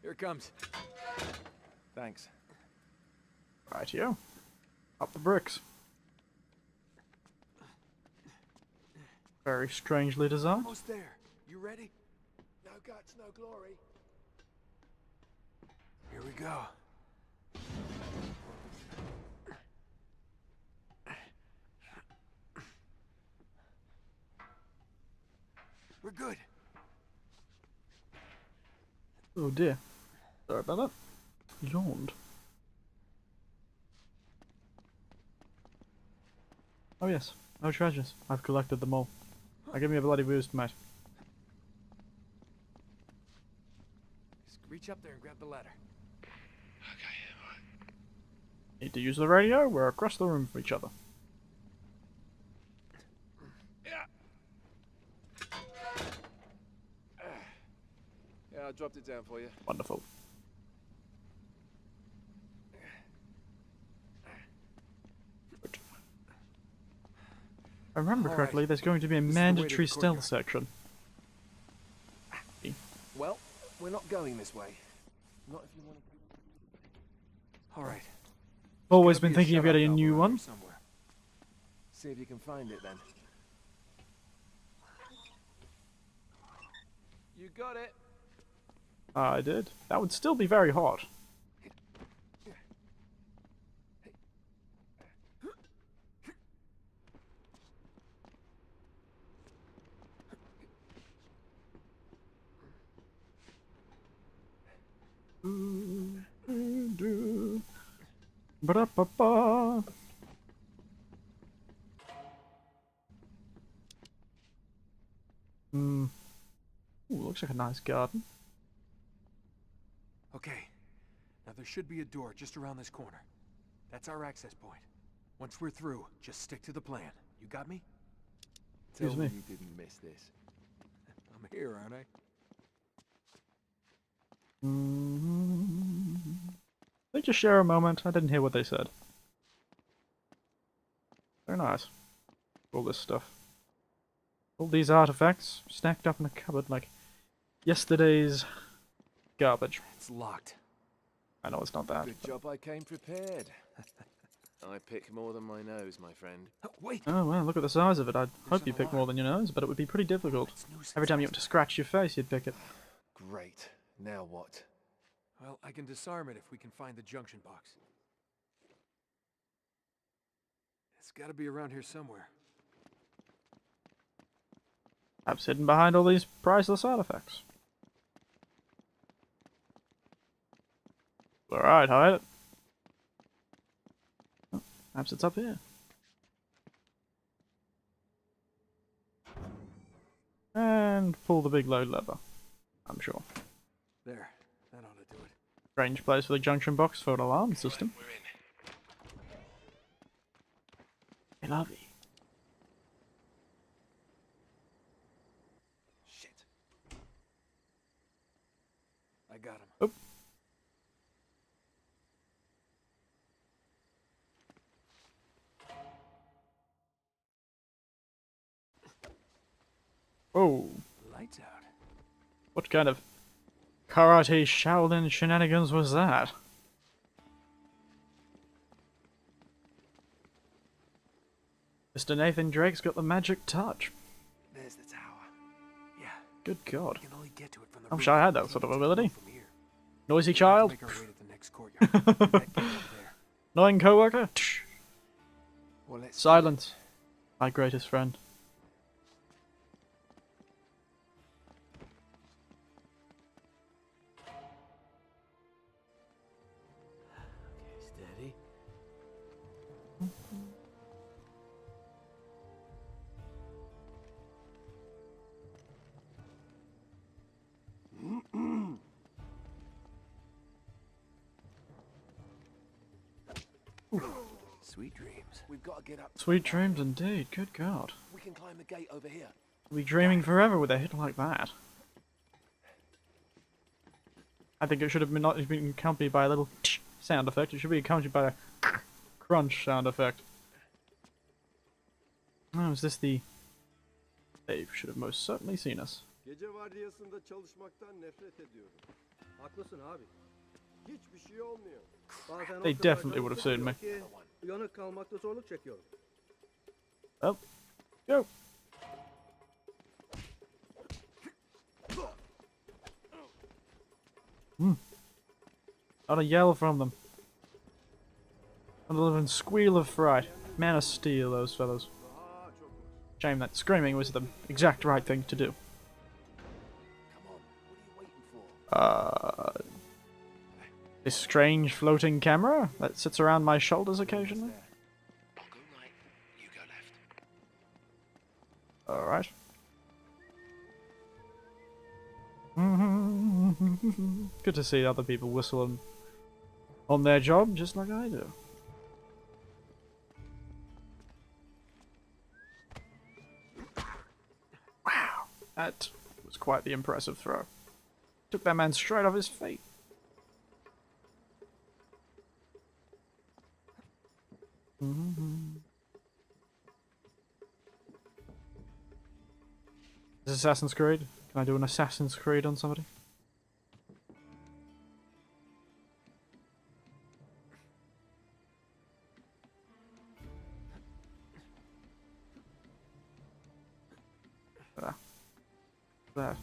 Here it comes. Thanks. Rightio. Up the bricks. Very strangely designed. Almost there. You ready? No guts, no glory. Here we go. We're good. Oh dear. Sorry about that. Yawned. Oh yes, no treasures. I've collected them all. Now give me a bloody boost, mate. Just reach up there and grab the ladder. Need to use the radio? We're across the room from each other. Yeah, I dropped it down for you. Wonderful. Good. If I remember All correctly, right. there's going to be a This is the way to the mandatory courtyard. stealth section. Well, we're not going this way. Not if you want to. All right. Always Gotta been be thinking of shut-off getting a valve new around one. here somewhere. See if you can find it then. You got it. I did. That would still be very hot. Ba-da-ba-ba. Ooh, looks like a nice garden. Okay. Now there should be a door just around this corner. That's our access point. Once we're through, just stick to the plan. You got me? Excuse Tell me. me you didn't miss this. I'm here, aren't I? They just share a moment. I didn't hear what they said. Very nice. All this stuff. All these artifacts stacked up in a cupboard like yesterday's garbage. It's locked. I know it's not that. Good job I came prepared. I pick more than my nose, my friend. Wait! Oh well, look at the size of it. I'd hope an you pick alarm. more than your nose, but it would be pretty difficult. It's nuisance Every time you went to business. scratch your face, you'd pick it. Great. Now what? Well, I can disarm it if we can find the junction box. It's gotta be around here somewhere. Perhaps hidden behind all these priceless artifacts. Alright, hide it. Perhaps it's up here. And pull the big load lever. I'm sure. There. That ought to do it. Strange place for the junction box for an alarm system. We're in. Hey, lovey. Shit. I got him. Oh. Whoa. Lights out. What kind of karate Shaolin shenanigans was that? Mr. Nathan Drake's got the magic touch. There's the tower. Yeah. Good God. We can only get to it from the I wish roof. I had that sort of ability. From here. Noisy child? Make our way to the next courtyard. That gate over there. Annoying coworker? Well, let's Silence. My greatest friend. Okay, steady. Sweet dreams. We've got to get up. Sweet dreams indeed. Good God. We can climb the gate over here. We'll be dreaming forever with a hit like that. I think it should have been not been accompanied by a little sound effect. It should be accompanied by a crunch sound effect. Oh, is this the... They should have most certainly seen us. Gece vardiyasında çalışmaktan nefret ediyorum. Haklısın abi. Hiçbir şey olmuyor. Bazen They o kadar definitely would have seen canım me. sıkılıyor ki Uyanık kalmakta zorluk çekiyorum. Oh. Go! Not a yell from them. Not a living squeal of fright. Man of steel, those fellows. Aa çok hoş. Shame that screaming was the exact right thing to do. Come on. What are you waiting for? This strange floating camera that sits around my shoulders occasionally. I'll go right, you go left. Alright. Good to see other people whistling on their job just like I do. Wow, that was quite the impressive throw. Took that man straight off his feet. Is this Assassin's Creed? Can I do an Assassin's Creed on somebody? That.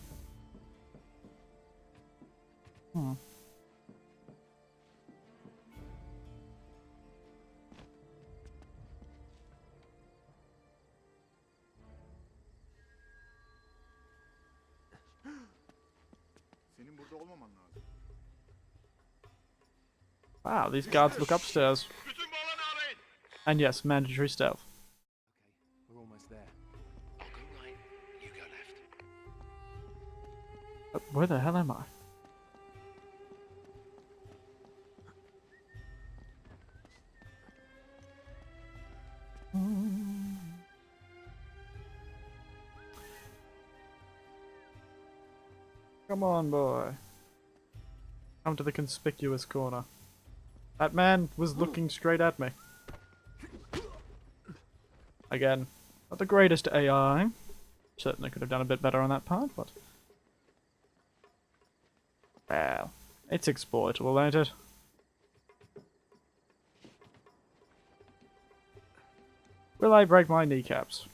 Senin burada olmaman lazım. Wow, these guards look upstairs. And yes, mandatory stealth. Okay, we're almost there. I'll go right, you go left. Where the hell am I? Come on, boy. Come to the conspicuous corner. That man was looking straight at me. Again, not the greatest AI. Certainly could have done a bit better on that part, but... Well, it's exploitable, ain't it? Will I break my kneecaps?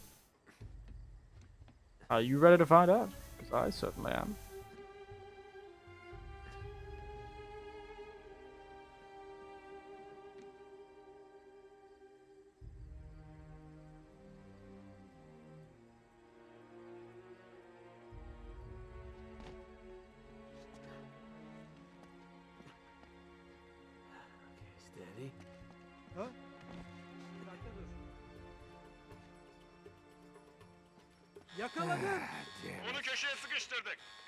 Are you ready to find out? Because I certainly am. Okay, steady. Yakaladım.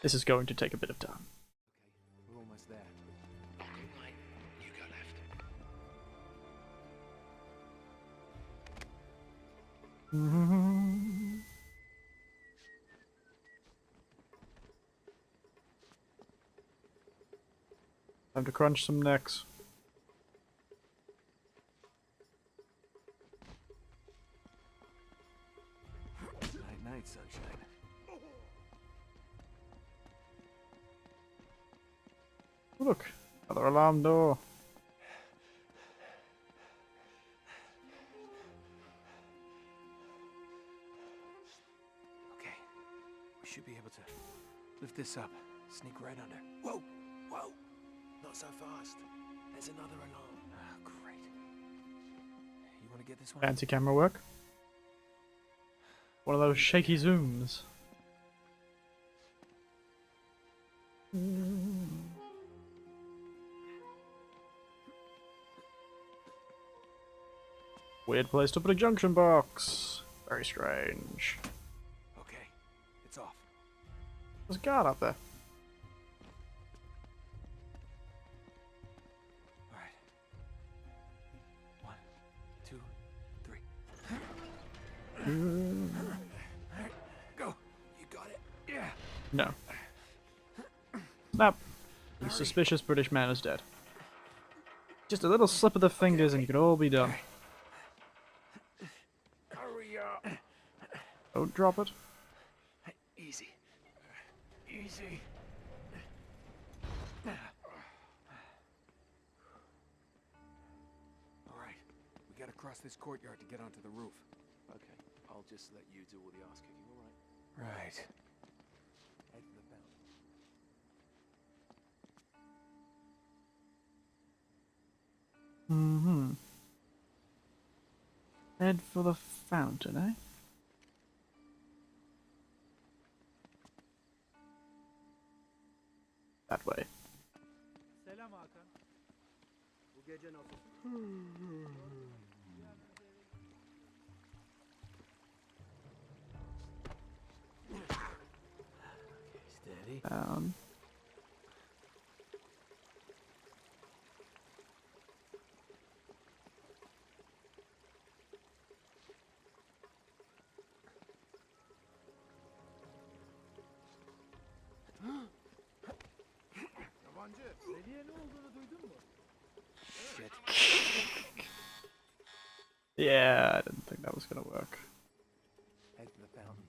This is going to take a bit of time. We're almost there. Time to crunch some necks. Night, night, sunshine. Look, another alarm door. Okay, we should be able to lift this up, sneak right under. Whoa, whoa! Not so fast. There's another alarm. Ah, great. You want to get this one? Fancy camera work. One of those shaky zooms. Weird place to put a junction box. Very strange. Okay, it's off. There's a guard up there. All right. 1, 2, 3. Go. You got it. Yeah. No. Snap. The suspicious British man is dead. Just a little slip of the fingers and you could all be done. Hurry up. Don't drop it. Easy. Easy. All right. We gotta cross this courtyard to get onto the roof. Okay. I'll just let you do all the ass kicking, all right? Right. Head to the fountain. Mm-hmm. Head for the fountain, eh? That way. Selam Hakan. Bu gece nasıl? Steady. Down. Yabancı. Deliye ne olduğunu duydun mu? Shit. Yeah, I didn't think that was gonna work. Head to the fountain.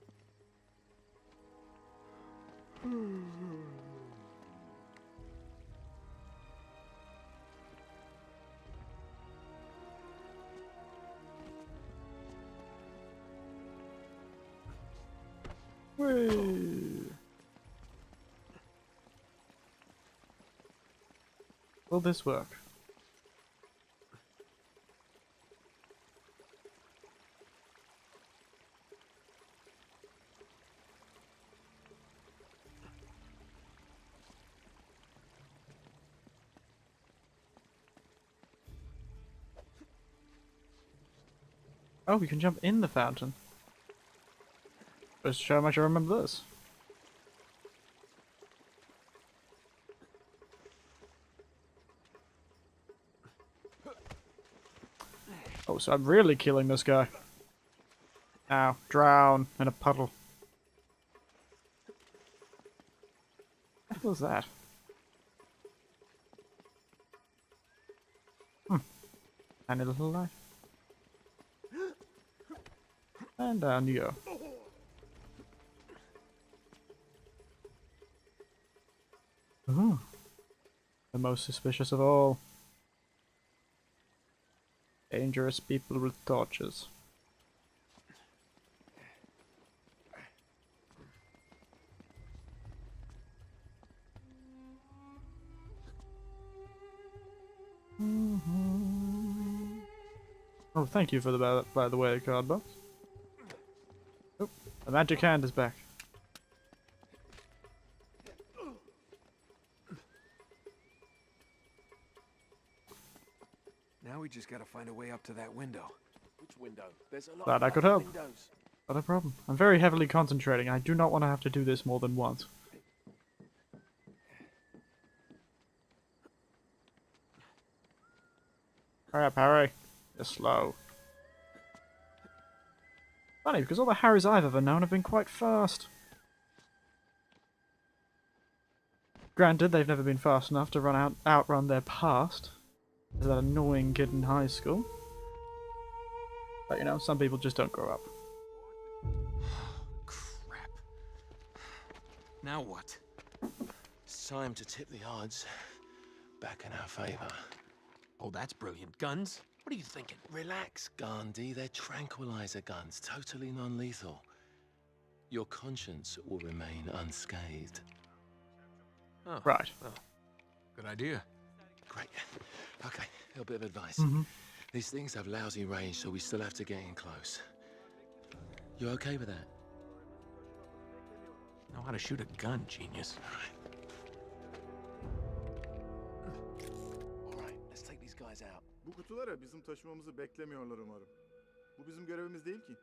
Whee! Will this work? Oh, we can jump in the fountain. Just to show how much I remember this. Oh, so I'm really killing this guy. Now, drown in a puddle. What was that? Tiny little life. And down you go. Ooh. The most suspicious of all. Dangerous people with torches. Oh, thank you for the by the way, card box. Oh, the magic hand is back. Now we just gotta find a way up to that window. Which window? There's a lot Glad of I could fucking help. windows. Not a problem. I'm very heavily concentrating. I do not want to have to do this more than once. Hurry up, Harry. You're slow. Funny, because all the Harrys I've ever known have been quite fast. Granted, they've never been fast enough to outrun their past. As that annoying kid in high school. But you know, some people just don't grow up. Crap. Now what? It's time to tip the odds back in our favor. Oh, that's brilliant. Guns? What are you thinking? Relax, Gandhi. They're tranquilizer guns, totally non-lethal. Your conscience will remain unscathed. Oh, Right. well, good idea. Great. Okay, a little bit of advice. Mm-hmm. These things have lousy range, so we still have to get in close. You okay with that? Know how to shoot a gun, genius. All right, let's take these guys out. Bu kutulara bizim taşımamızı beklemiyorlar umarım. Bu bizim görevimiz değil ki.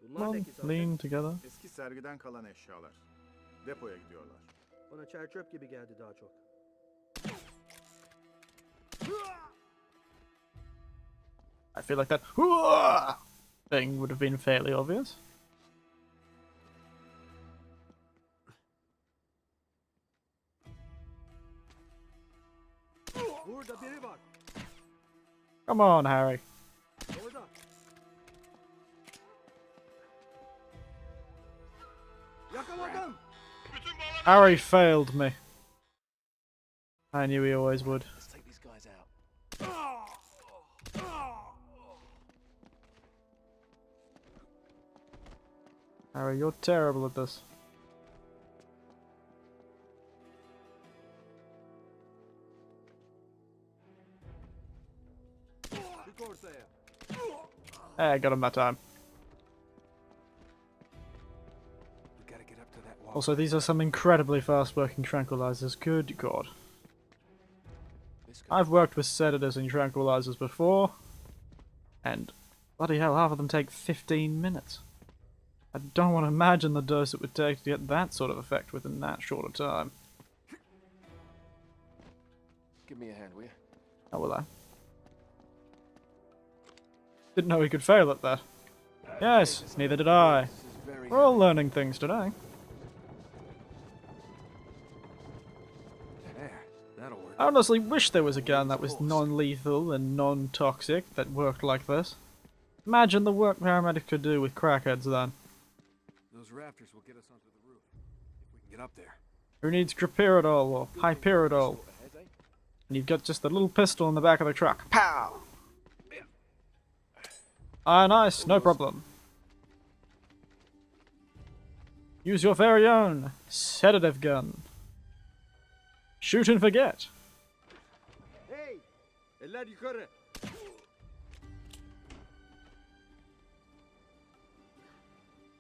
Bunlar Come ne on, ki zaten? lean together. Eski sergiden kalan eşyalar. Depoya gidiyorlar. Bana çer çöp gibi geldi daha çok. I feel like that "Hooah!" thing would have been fairly obvious. Burada biri var. Come on, Harry. Orada. Yakaladım. Harry failed me. I knew he always would. Let's take these guys out. Harry, you're terrible at this. Çık ortaya. Hey, I got him that time. We gotta get up to that wall. Also, these are some incredibly fast-working tranquilizers. Good God. This guy. I've worked with sedatives and tranquilizers before, and bloody hell, half of them take 15 minutes. I don't want to imagine the dose it would take to get that sort of effect within that short a time. Give me a hand, will you? How will I? Didn't know he could fail at that. Yes, neither did I. This is very We're all learning things today. There. That'll work. I honestly wish there was a gun that was non-lethal and non-toxic that worked like this. Imagine the work paramedics could do with crackheads then. Those rafters will get us onto the roof. If we can get up there. Who needs Grapiridol or Hyperidol? And you've got just a little pistol in the back of the truck. Pow! Ah, nice, no problem. Use your very own sedative gun. Shoot and forget. Hey! Eller yukarı.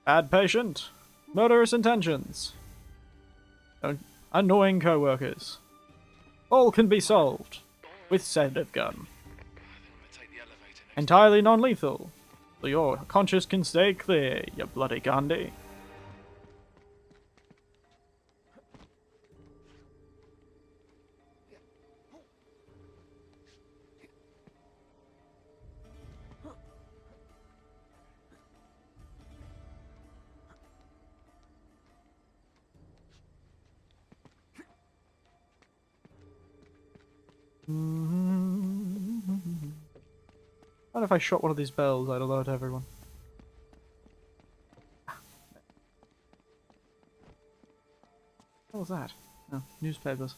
Bad patient. Murderous intentions. Annoying co-workers. All can be solved with sedative gun. Take the elevator next. Entirely non-lethal. So your conscience can stay clear, you bloody Gandhi. What if I shot one of these bells? I'd alert everyone. What was that? Oh, newspapers.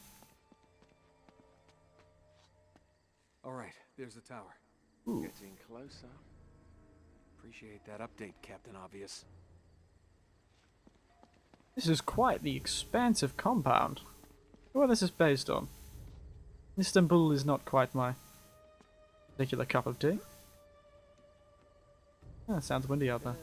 All right, there's the tower. Ooh. Getting closer. Appreciate that update, Captain Obvious. This is quite the expansive compound. What this is based on. Istanbul is not quite my particular cup of tea. Ah, it sounds windy out there.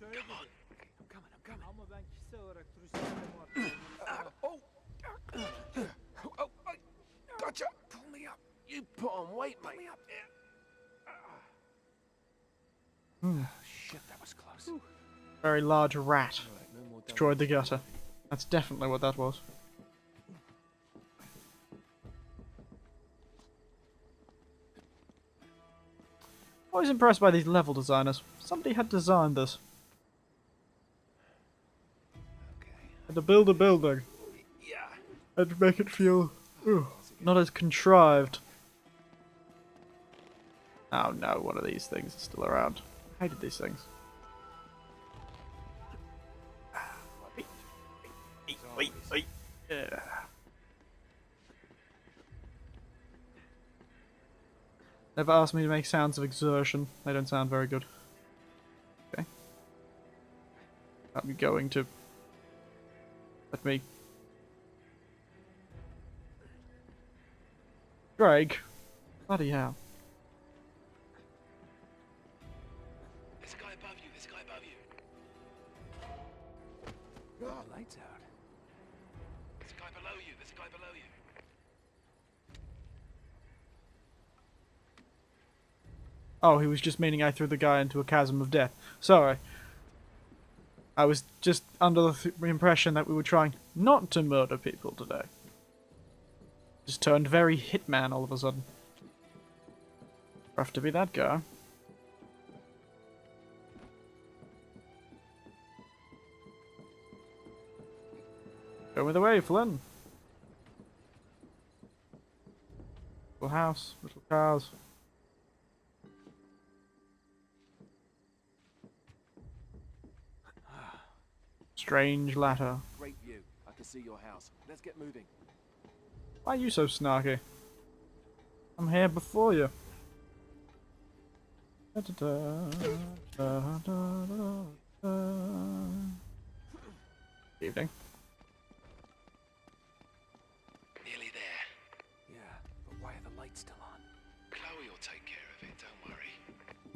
duymuş öyle dedi. I'm coming. Ama ben kişisel olarak turistlerle muhatap Oh, I gotcha. Pull me up. You put on weight, mate. Pull me up. Shit, that was close. Very large rat Alright, no more destroyed the gutter. That's definitely what that was. Always impressed by these level designers. Somebody had designed this. Had to build a building. Yeah. And to make it feel not as contrived. Oh no, one of these things is still around. I hated these things. Wait. Yeah. Never asked me to make sounds of exertion. They don't sound very good. Okay. I'm going to... Let me... Greg. Bloody hell. There's a guy above you. There's a guy above you. Oh, lights out. There's a guy below you. There's a guy below you. Oh, he was just meaning I threw the guy into a chasm of death. Sorry. I was just under the impression that we were trying not to murder people today. Just turned very Hitman all of a sudden. Rough to be that guy. Show me the way, Flynn. Little house, little cars. Strange ladder. Great view. I can see your house. Let's get moving. Why are you so snarky? I'm here before you. Evening. Nearly there. Yeah, but why are the lights still on? Chloe will take care of it. Don't worry.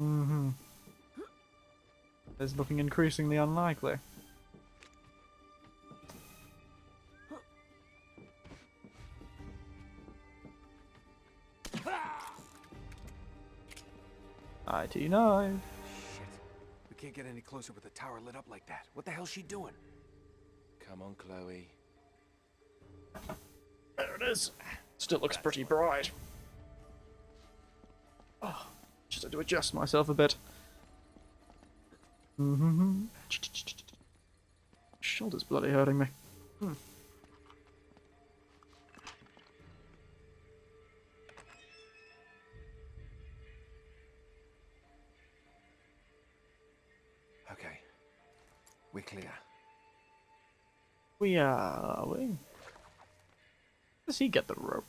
Mm-hmm. It's looking increasingly unlikely. IT9. Shit. We can't get any closer with the tower lit up like that. What the hell's she doing? Come on, Chloe. There it is. Still looks pretty bright. Oh, just had to adjust myself a bit. Mm-hmm. Shoulder's bloody hurting me. Okay. We're clear. We are we? Does he get the rope?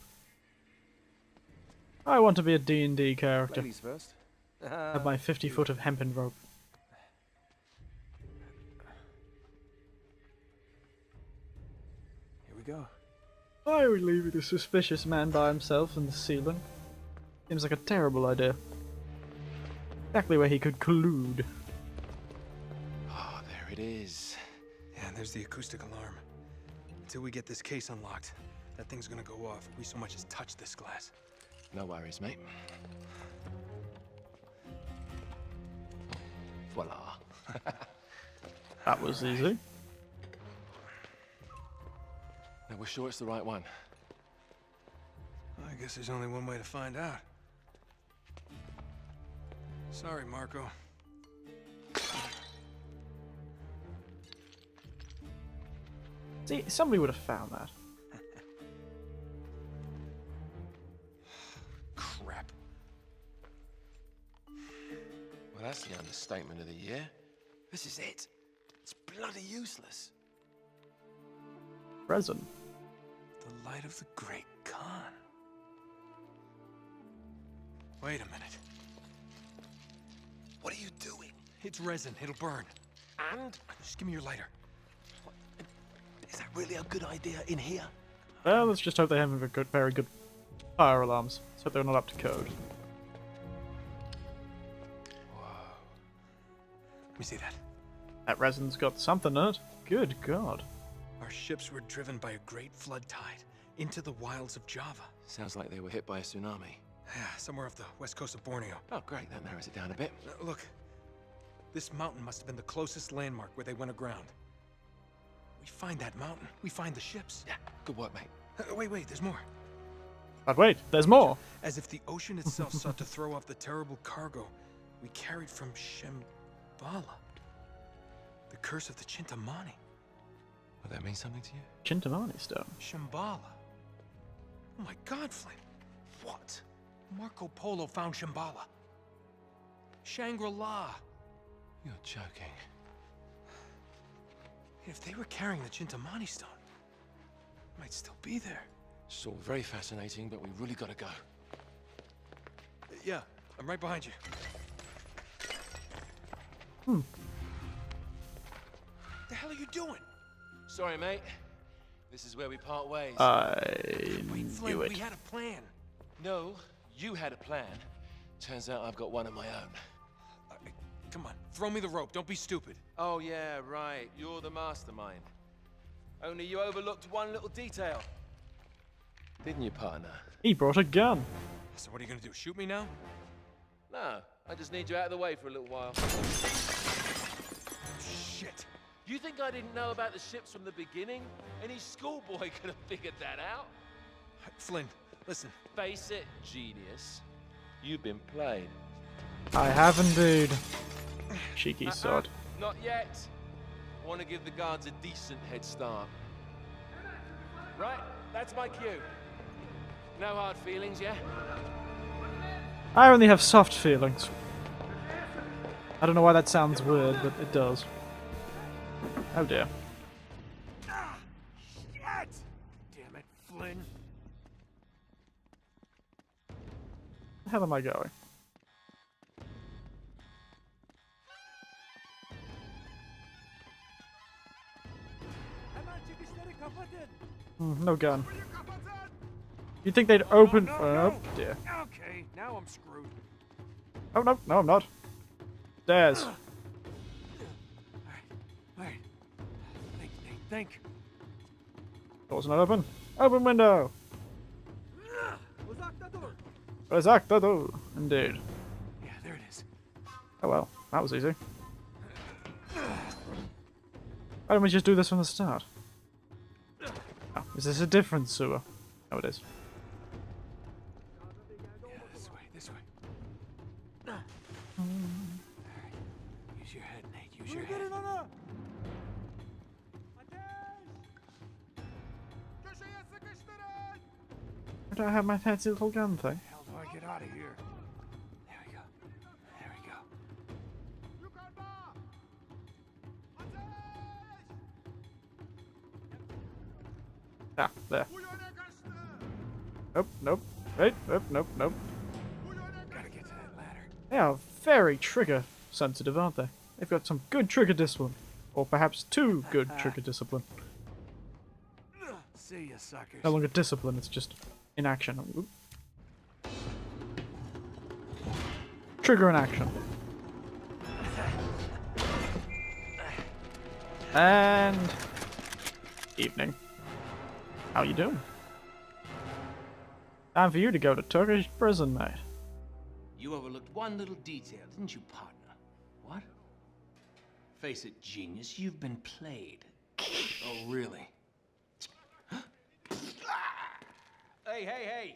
I want to be a D&D character. Ladies first. Have my 50 foot of hempen rope. Here we go. Why are we leaving a suspicious man by himself in the ceiling? Seems like a terrible idea. Exactly where he could collude. Oh, there it is. Yeah, and there's the acoustic alarm. Until we get this case unlocked, that thing's gonna go off if we so much as touch this glass. No worries, mate. Voila. That was easy. Now we're sure it's the right one. I guess there's only one way to find out. Sorry, Marco. See, somebody would have found that. Crap. Well, that's the understatement of the year. This is it. It's bloody useless. Resin. The light of the Great Khan. Wait a minute. What are you doing? It's resin. It'll burn. And? Just give me your lighter. Is that really a good idea in here? Well, let's just hope they have very good fire alarms, so they're not up to code. Let me see that. That resin's got something in it. Good God. Our ships were driven by a great flood tide into the wilds of Java. Sounds like they were hit by a tsunami. Yeah, somewhere off the west coast of Borneo. Oh, great. That narrows it down a bit. Look, this mountain must have been the closest landmark where they went aground. We find that mountain, we find the ships. Yeah, good work, mate. Wait, there's more. But wait, there's more. As if the ocean itself sought to throw off the terrible cargo we carried from Shambhala. The curse of the Chintamani. Will that mean something to you? Chintamani stone. Shambhala. Oh my God, Flynn. What? Marco Polo found Shambhala. Shangri-La. You're joking. If they were carrying the Chintamani stone, it might still be there. It's all very fascinating, but we really gotta go. Yeah, I'm right behind you. Hmm. The hell are you doing? Sorry, mate. This is where we part ways. I Wait, Flynn, knew it. we had a plan. No, you had a plan. Turns out I've got one of my own. Come on, throw me the rope. Don't be stupid. Oh, yeah, right. You're the mastermind. Only you overlooked one little detail. Didn't you, partner? He brought a gun. So what are you gonna do? Shoot me now? No, I just need you out of the way for a little while. Shit. You think I didn't know about the ships from the beginning? Any schoolboy could have figured that out. Flynn, listen. Face it, genius. You've been played. I have indeed. Cheeky sod. Not yet. Want to give the guards a decent head start. Right, that's my cue. No hard feelings, yeah? I only have soft feelings. I don't know why that sounds weird, but it does. Oh dear. Shit! Damn it, Flynn. Where the hell am I going? No gun. You'd think they'd open. Oh dear. Okay, now I'm screwed. Oh no, no, I'm not. Stairs. Alright. Think. Door's not open. Open window. Uzak the door. Indeed. Yeah, there it is. Oh well, that was easy. Why don't we just do this from the start? Oh, is this a different sewer? Oh, it is. Yeah, this way. Use your head, Nate. Use your head. Where do I have my fancy little gun thing? How do I get out of here? There we go. Ah, there. Nope. Wait, nope. Gotta get to that ladder. They are very trigger sensitive, aren't they? They've got some good trigger discipline. Or perhaps too good trigger discipline. See ya, suckers. No longer discipline, it's just inaction. Oop. Trigger in action. And evening. How you doing? Time for you to go to Turkish prison, mate. You overlooked one little detail, didn't you, partner? What? Face it, genius, you've been played. Oh, really? Hey!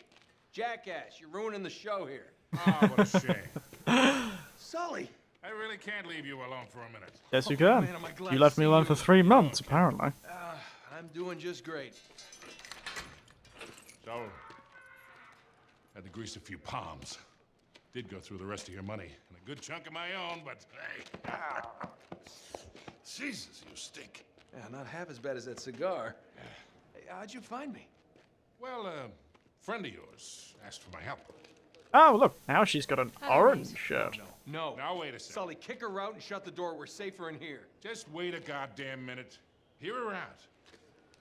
Jackass, you're ruining the show here. Oh, what a shame. Sully! I really can't leave you alone for a minute. Yes, you can. man, am I glad You to left me see alone you. for 3 months, apparently. I'm doing just great. So, had to grease a few palms. Did go through the rest of your money, and a good chunk of my own, but hey. Jesus, you stink. Yeah, not half as bad as that cigar. Hey, how'd you find me? Well, a friend of yours asked for my help. Oh, look, now she's got an orange shirt. No. Now wait a second. Sully, kick her out and shut the door. We're safer in here. Just wait a goddamn minute. Hear her out.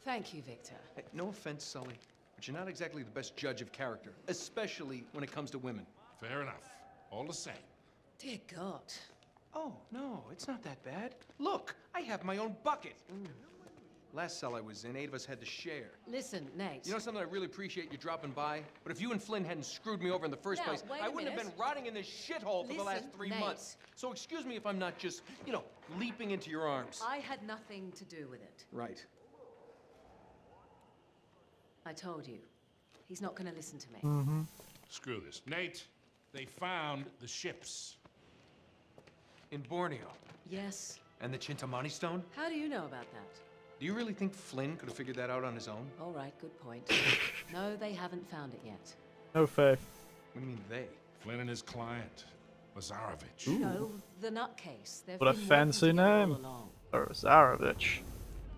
Thank you, Victor. Hey, no offense, Sully, but you're not exactly the best judge of character, especially when it comes to women. Fair enough. All the same. Dear God. Oh, no, it's not that bad. Look, I have my own bucket. Last cell I was in, 8 of us had to share. Listen, Nate. You know something? I really appreciate you dropping by, but if you and Flynn hadn't screwed me over in the first place, wait I a wouldn't have been minute. rotting in this shithole for the last 3 Nate. months. So excuse me if I'm not just, leaping into your arms. I had nothing to do with it. Right. I told you. He's not going to listen to me. Screw this. Nate, they found the ships. In Borneo. Yes. And the Chintamani stone? How do you know about that? Do you really think Flynn could have figured that out on his own? All right, good point. No, they haven't found it yet. No faith. What do you mean, they? Flynn and his client, Lazarovich. No, the nutcase. They've What a been working fancy together all name. along. Zarovich.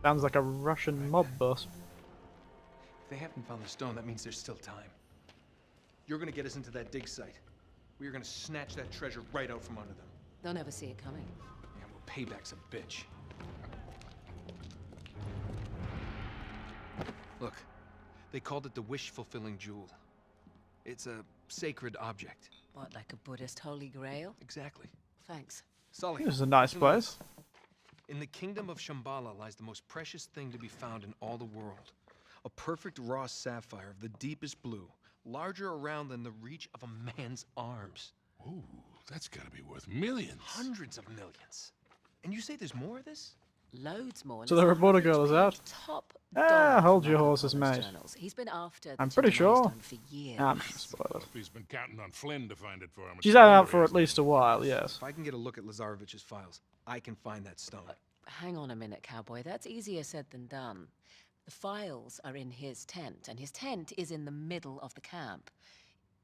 Sounds like a Russian mob boss. If they haven't found the stone, that means there's still time. You're gonna get us into that dig site. We are gonna snatch that treasure right out from under them. They'll never see it coming. Yeah, well, payback's a bitch. Look, they called it the wish-fulfilling jewel. It's a sacred object. What, like a Buddhist holy grail? Exactly. Thanks. Sully. This is a nice listen to place. this. In the kingdom of Shambhala lies the most precious thing to be found in all the world. A perfect raw sapphire of the deepest blue, larger around than the reach of a man's arms. Ooh, that's gotta be worth millions. Hundreds of millions. And you say there's more of this? Loads more. So the reporter girl is out. Top Ah, dog hold for your Marco horses, Polo's mate. journals. He's been after the I'm pretty Chintamani sure. stone for years. I'm not gonna spoil it. If he's been counting on Flynn to find it for him. She's had out for at least a while, yes. If I can get a look at Lazarovich's files, I can find that stone. Hang on a minute, cowboy. That's easier said than done. The files are in his tent, and his tent is in the middle of the camp.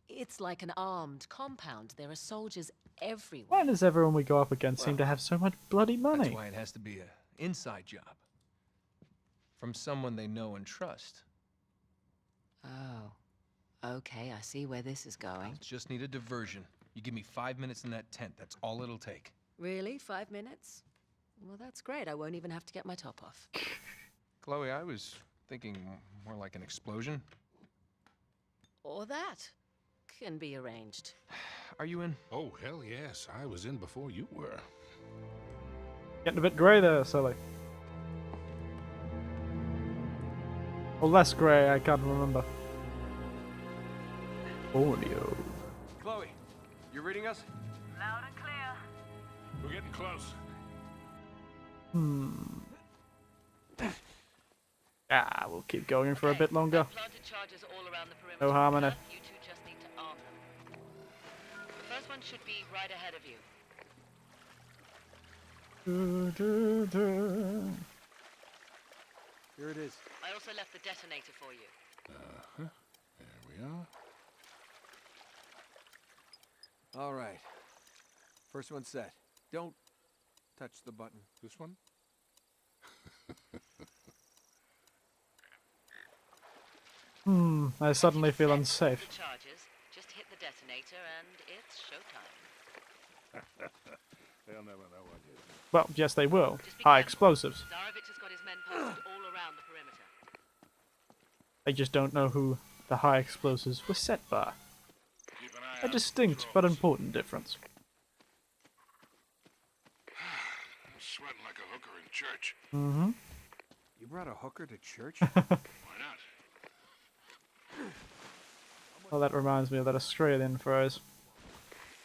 It's like an armed compound. There are soldiers everywhere. Why does everyone we go up against seem to have so much bloody money? That's why it has to be an inside job. From someone they know and trust. Oh. Okay, I see where this is going. Just need a diversion. You give me 5 minutes in that tent. That's all it'll take. Really? 5 minutes? Well, that's great. I won't even have to get my top off. Chloe, I was thinking more like an explosion. Or that. Can be arranged. Are you in? Oh, hell yes. I was in before you were. Getting a bit grey there, Sully. Or less grey, I can't remember. Audio. Chloe, you reading us? Loud and clear. We're getting close. Ah, we'll keep going for a bit longer. Planted charges all around the perimeter. No harm in it. You two just need to arm them. The first one should be right ahead of you. Here it is. I also left the detonator for you. Uh-huh. There we are. All right. First one set. Don't touch the button. This one? I suddenly feel unsafe. The charges. Just hit the detonator and it's showtime. They'll never know what hit me. Well, yes they will. Just be High careful. explosives. Zarovich has got his men posted all around the perimeter. They just don't know who the high explosives were set by. Keep an eye A out. distinct but important difference. I'm sweating like a hooker in church. Mm-hmm. You brought a hooker to church? Why not? Well, that reminds me of that Australian phrase.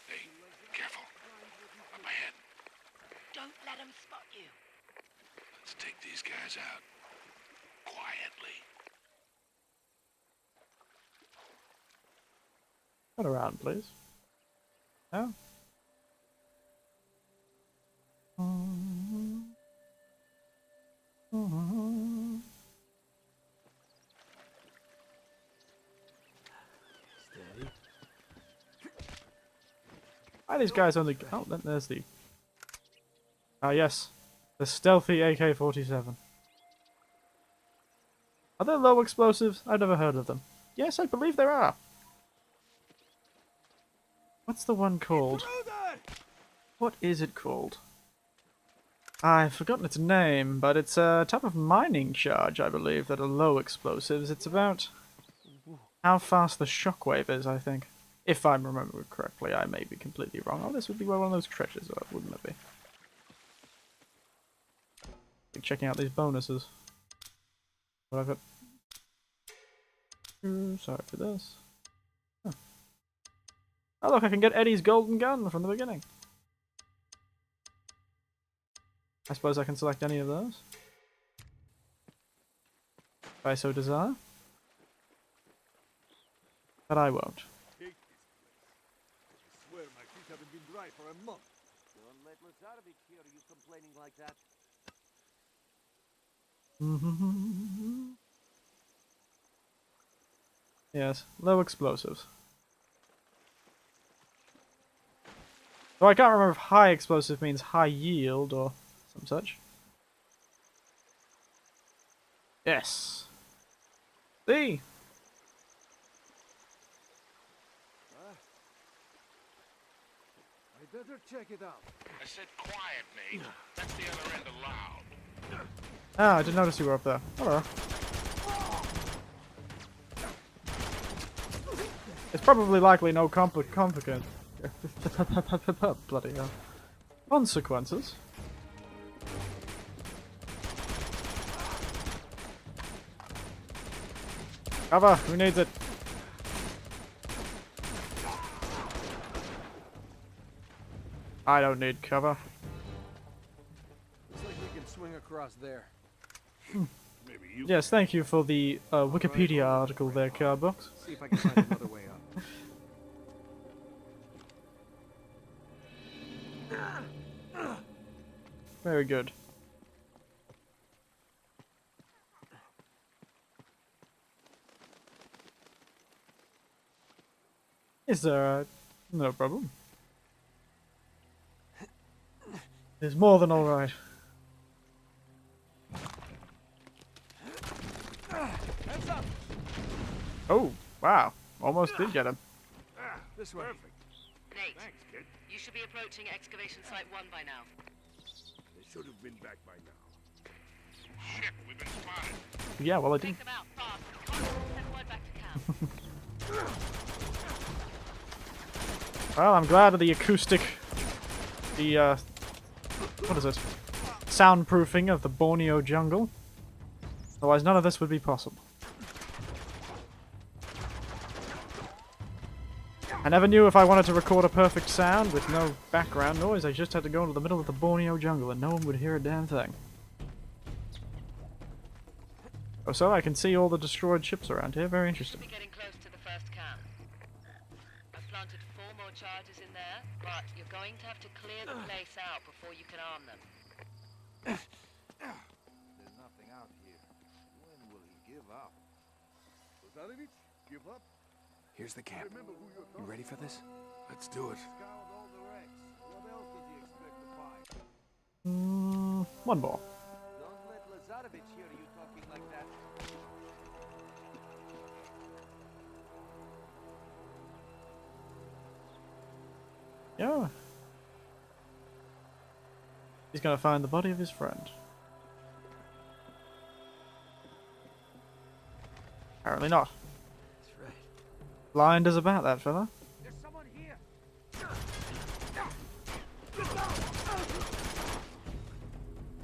Hey, careful. Up ahead. Don't let him spot you. Let's take these guys out. Quietly. Turn around, please. No? Steady. Why are these guys only... Oh, then there's the... Ah, yes. The stealthy AK-47. Are there low explosives? I've never heard of them. Yes, I believe there are. What's the one called? What is it called? I've forgotten its name, but it's a type of mining charge, I believe, that are low explosives. It's about how fast the shockwave is, I think. If I'm remembering correctly, I may be completely wrong. Oh, this would be one of those treasures, wouldn't it be? Like checking out these bonuses. What I've got. Sorry for this. Huh. Oh look, I can get Eddie's golden gun from the beginning. I suppose I can select any of those. If I so desire. But I won't. Hate this place. I swear my feet haven't been dry for a month. Don't let Lazarevich hear you complaining like that. Yes, low explosives. So I can't remember if high explosive means high yield or some such. Yes. See? I better check it out. I said quiet, mate. That's the other end of loud. Ah, I didn't notice you were up there. Hello. It's probably likely no complicate. Bloody hell. Consequences. Cover! Who needs it? I don't need cover. Looks like we can swing across there. Maybe you. Yes, thank you for the Wikipedia article there, Cardbox. See if I can find another way up. Very good. Is there no problem? It's more than alright. Oh, wow. Almost did get him. This way. Perfect. Nate, Thanks, kid. you should be approaching excavation site 1 by now. They should have been back by now. Shit, we've been spotted. Yeah, well I did. Take them out, fast. Send word back to camp. Well, I'm glad of the acoustic... The, what is it? Soundproofing of the Borneo jungle. Otherwise none of this would be possible. I never knew if I wanted to record a perfect sound with no background noise, I just had to go into the middle of the Borneo jungle and no one would hear a damn thing. Oh, so I can see all the destroyed ships around here, very interesting. We're getting close to the first camp. I've planted 4 more charges in there, but you're going to have to clear the place out before you can arm them. There's nothing out here. When will he give up? Lazarevich, give up? Here's the camp. Remember who you're You ready for this? Let's do it. Scoured all the wrecks. What else does he expect to find? One more. Don't let Lazarevich hear you talking like that. Yeah. He's gonna find the body of his friend. Apparently not. That's right. Blind as about that fella. There's someone here.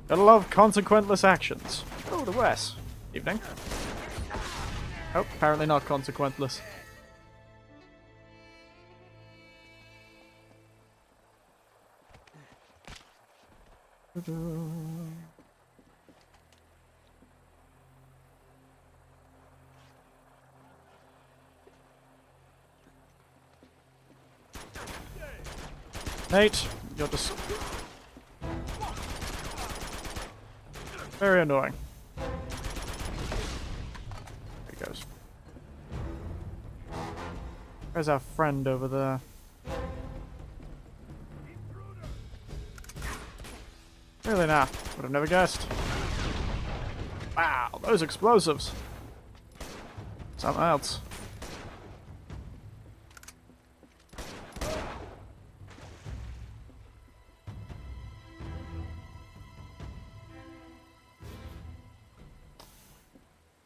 Gotta love consequentless actions. Oh, the West. Evening. Oh, apparently not consequentless. Nate, you're just very annoying. There he goes. There's our friend over there. Really now, would have never guessed. Wow, those explosives. Something else.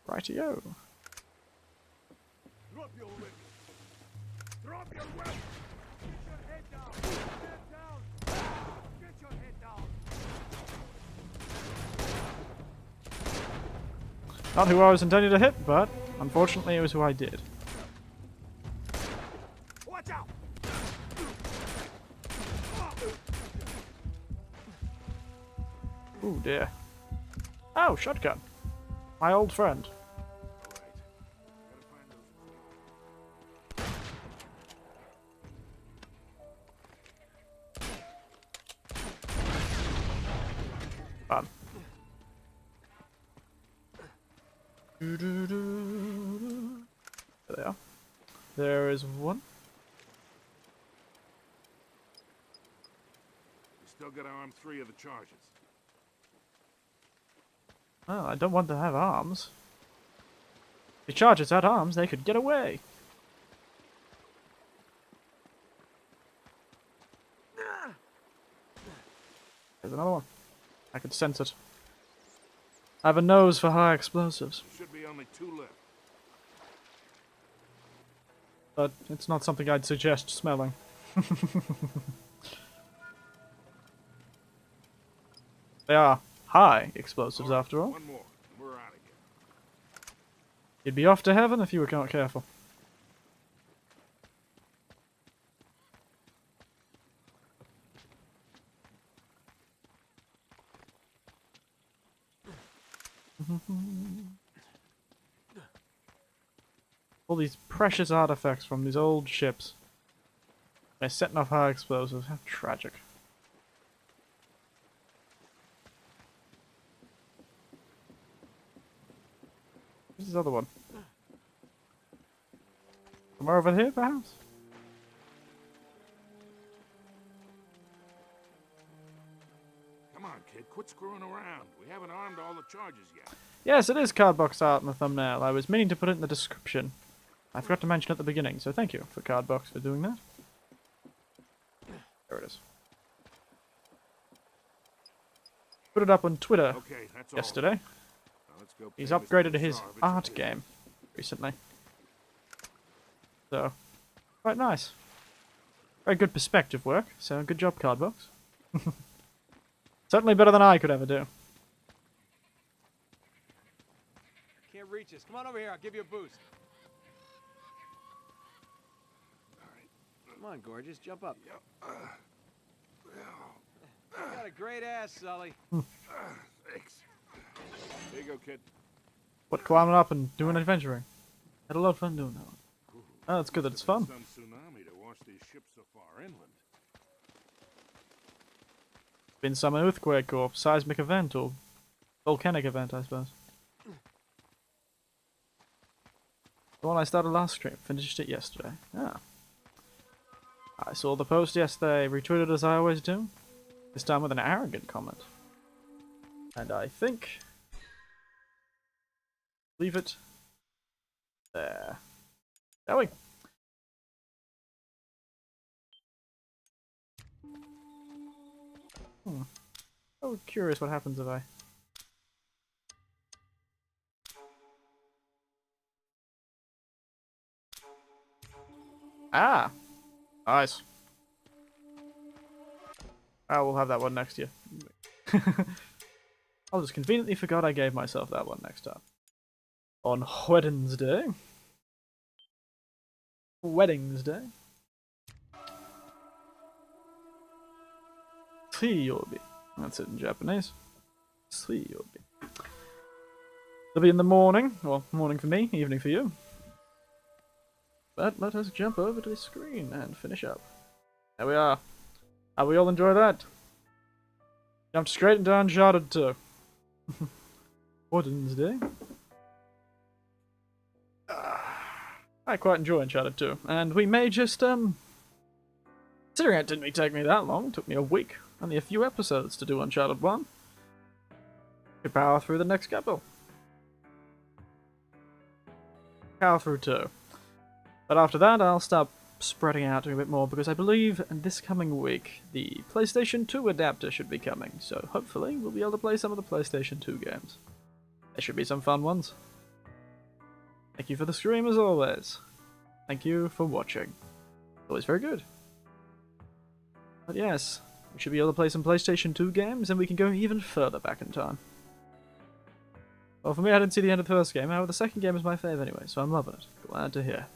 Rightio. Drop your weapon. Drop your weapon! Get your head down! Head down! Get your head down! Not who I was intending to hit, but unfortunately it was who I did. Watch out! Ooh dear. Oh, shotgun. My old friend. Fun. There they are. There is one. We still got armed 3 of the charges. Oh, I don't want to have arms. If the charges had arms, they could get away. There's another one. I could sense it. I have a nose for high explosives. There should be only 2 left. But it's not something I'd suggest smelling. They are high explosives, after all. One more. We're out of here. You'd be off to heaven if you were not careful. All these precious artifacts from these old ships. They're setting off high explosives. How tragic. Where's this other one? Somewhere over here, perhaps? Come on, kid. Quit screwing around. We haven't armed all the charges yet. Yes, it is cardbox art in the thumbnail. I was meaning to put it in the description. I forgot to mention at the beginning, so thank you for Cardbox for doing that. There it is. Put it up on Twitter yesterday. Now let's go He's pay Mr. upgraded his Bizarre art game recently. So, quite nice. Very good perspective work, so good job, Cardbox. Certainly better than I could ever do. Can't reach us. Come on over here. I'll give you a boost. Come on, gorgeous. Jump up. You got a great ass, Sully. Thanks. There you go, kid. What, climbing up and doing adventuring? Had a lot of fun doing that one. Oh, it's good that it's fun. Some tsunami to wash these ships so far inland. Been some earthquake or seismic event or volcanic event, I suppose. The one I started last stream, finished it yesterday. Ah. I saw the post yesterday, retweeted as I always do. This time with an arrogant comment. And I think... leave it there. Shall we? So curious what happens if I... Ah! Nice. I will have that one next year. I just conveniently forgot I gave myself that one next time. On Wednesday. Wednesday. Suiyobi. That's it in Japanese. Suiyobi. It'll be in the morning. Well, morning for me, evening for you. But let us jump over to the screen and finish up. There we are. How we all enjoy that? Jumped straight into Uncharted 2. Wednesday. I quite enjoy Uncharted 2, and we may just, considering it didn't take me that long, it took me a week, only a few episodes to do Uncharted 1. Could power through the next couple. Power through 2. But after that, I'll start spreading out a bit more, because I believe this coming week, the PlayStation 2 adapter should be coming, so hopefully we'll be able to play some of the PlayStation 2 games. There should be some fun ones. Thank you for the stream as always. Thank you for watching. Always very good. But yes, we should be able to play some PlayStation 2 games, and we can go even further back in time. Well, for me, I didn't see the end of the first game. However, the second game is my fave anyway, so I'm loving it. Glad to hear.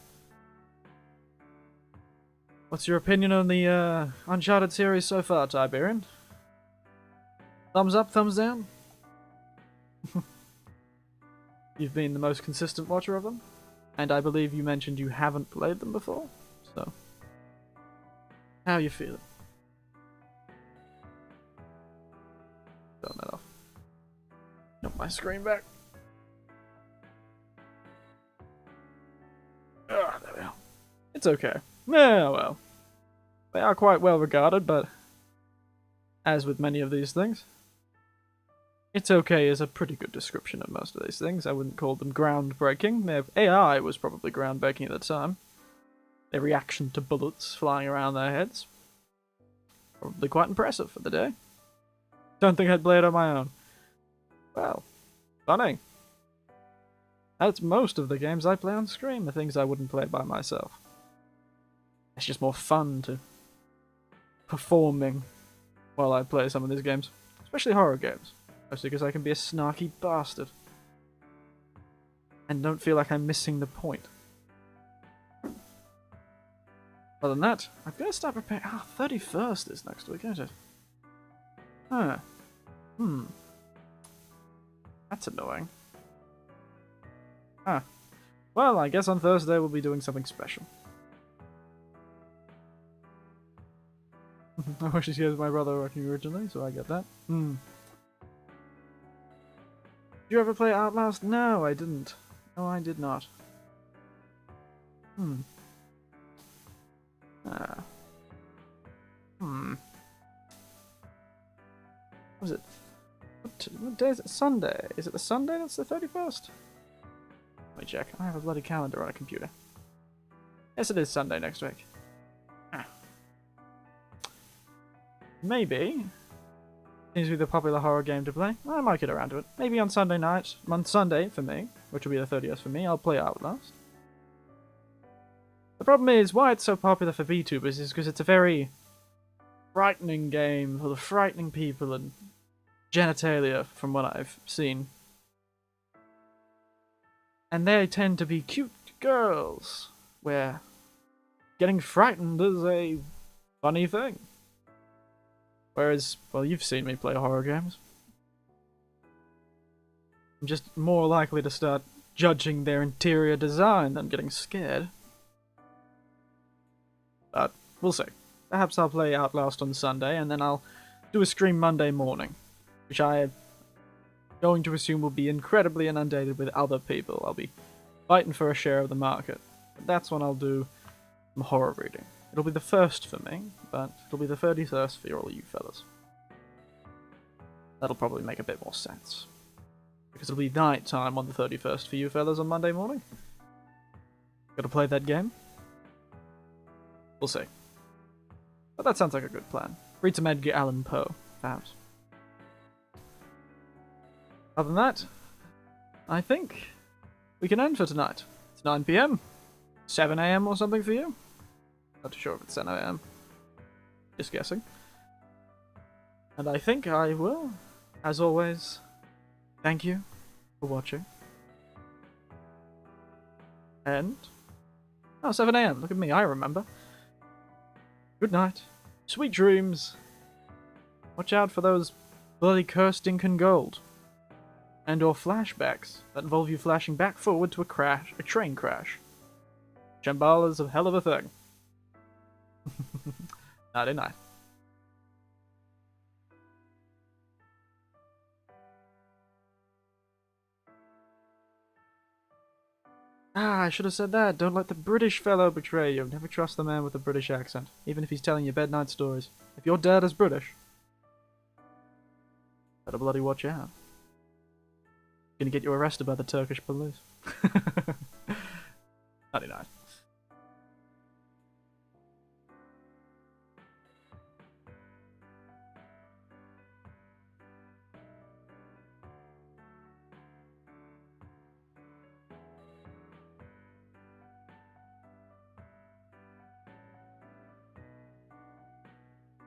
What's your opinion on the Uncharted series so far, Tiberian? Thumbs up, thumbs down? You've been the most consistent watcher of them, and I believe you mentioned you haven't played them before, so how are you feeling? Turn that off. Got my screen back. Ah, there we are. It's okay. Yeah, well. They are quite well regarded, but as with many of these things, it's okay is a pretty good description of most of these things. I wouldn't call them groundbreaking. Their AI was probably groundbreaking at the time. Their reaction to bullets flying around their heads. Probably quite impressive for the day. Don't think I'd play it on my own. Well, funny. That's most of the games I play on stream, the things I wouldn't play by myself. It's just more fun to performing while I play some of these games. Especially horror games. Mostly because I can be a snarky bastard. And don't feel like I'm missing the point. Other than that, I'm going to start preparing... 31st is next week, isn't it? Huh. That's annoying. Huh. Well, I guess on Thursday we'll be doing something special. I wish to see my brother working originally, so I get that. Did you ever play Outlast? No, I didn't. No, I did not. What is it? What day is it? Sunday. Is it the Sunday that's the 31st? Let me check. I have a bloody calendar on a computer. Yes, it is Sunday next week. Maybe. Seems to be the popular horror game to play. I might get around to it. Maybe on Sunday night. On Sunday, for me, which will be the 30th for me, I'll play Outlast. The problem is, why it's so popular for VTubers is because it's a very frightening game full of frightening people and genitalia, from what I've seen. And they tend to be cute girls, where getting frightened is a funny thing. Whereas, well, you've seen me play horror games. I'm just more likely to start judging their interior design than getting scared. But, we'll see. Perhaps I'll play Outlast on Sunday, and then I'll do a stream Monday morning, which I am going to assume will be incredibly inundated with other people. I'll be fighting for a share of the market. But that's when I'll do some horror reading. It'll be the first for me, but it'll be the 31st for all of you fellas. That'll probably make a bit more sense. Because it'll be night time on the 31st for you fellas on Monday morning. Gotta play that game? We'll see. But that sounds like a good plan. Read some Edgar Allan Poe, perhaps. Other than that, I think we can end for tonight. It's 9 PM, 7 AM or something for you? Not too sure if it's 10 AM. Just guessing. And I think I will, as always, thank you for watching. And... oh, 7 AM, look at me, I remember. Good night. Sweet dreams. Watch out for those bloody cursed Incan gold. And or flashbacks that involve you flashing back forward to a train crash. Shambhala's a hell of a thing. Nighty night. I should have said that. Don't let the British fellow betray you. Never trust the man with a British accent, even if he's telling you bednight stories. If your dad is British, better bloody watch out. Gonna get you arrested by the Turkish police. Nighty night.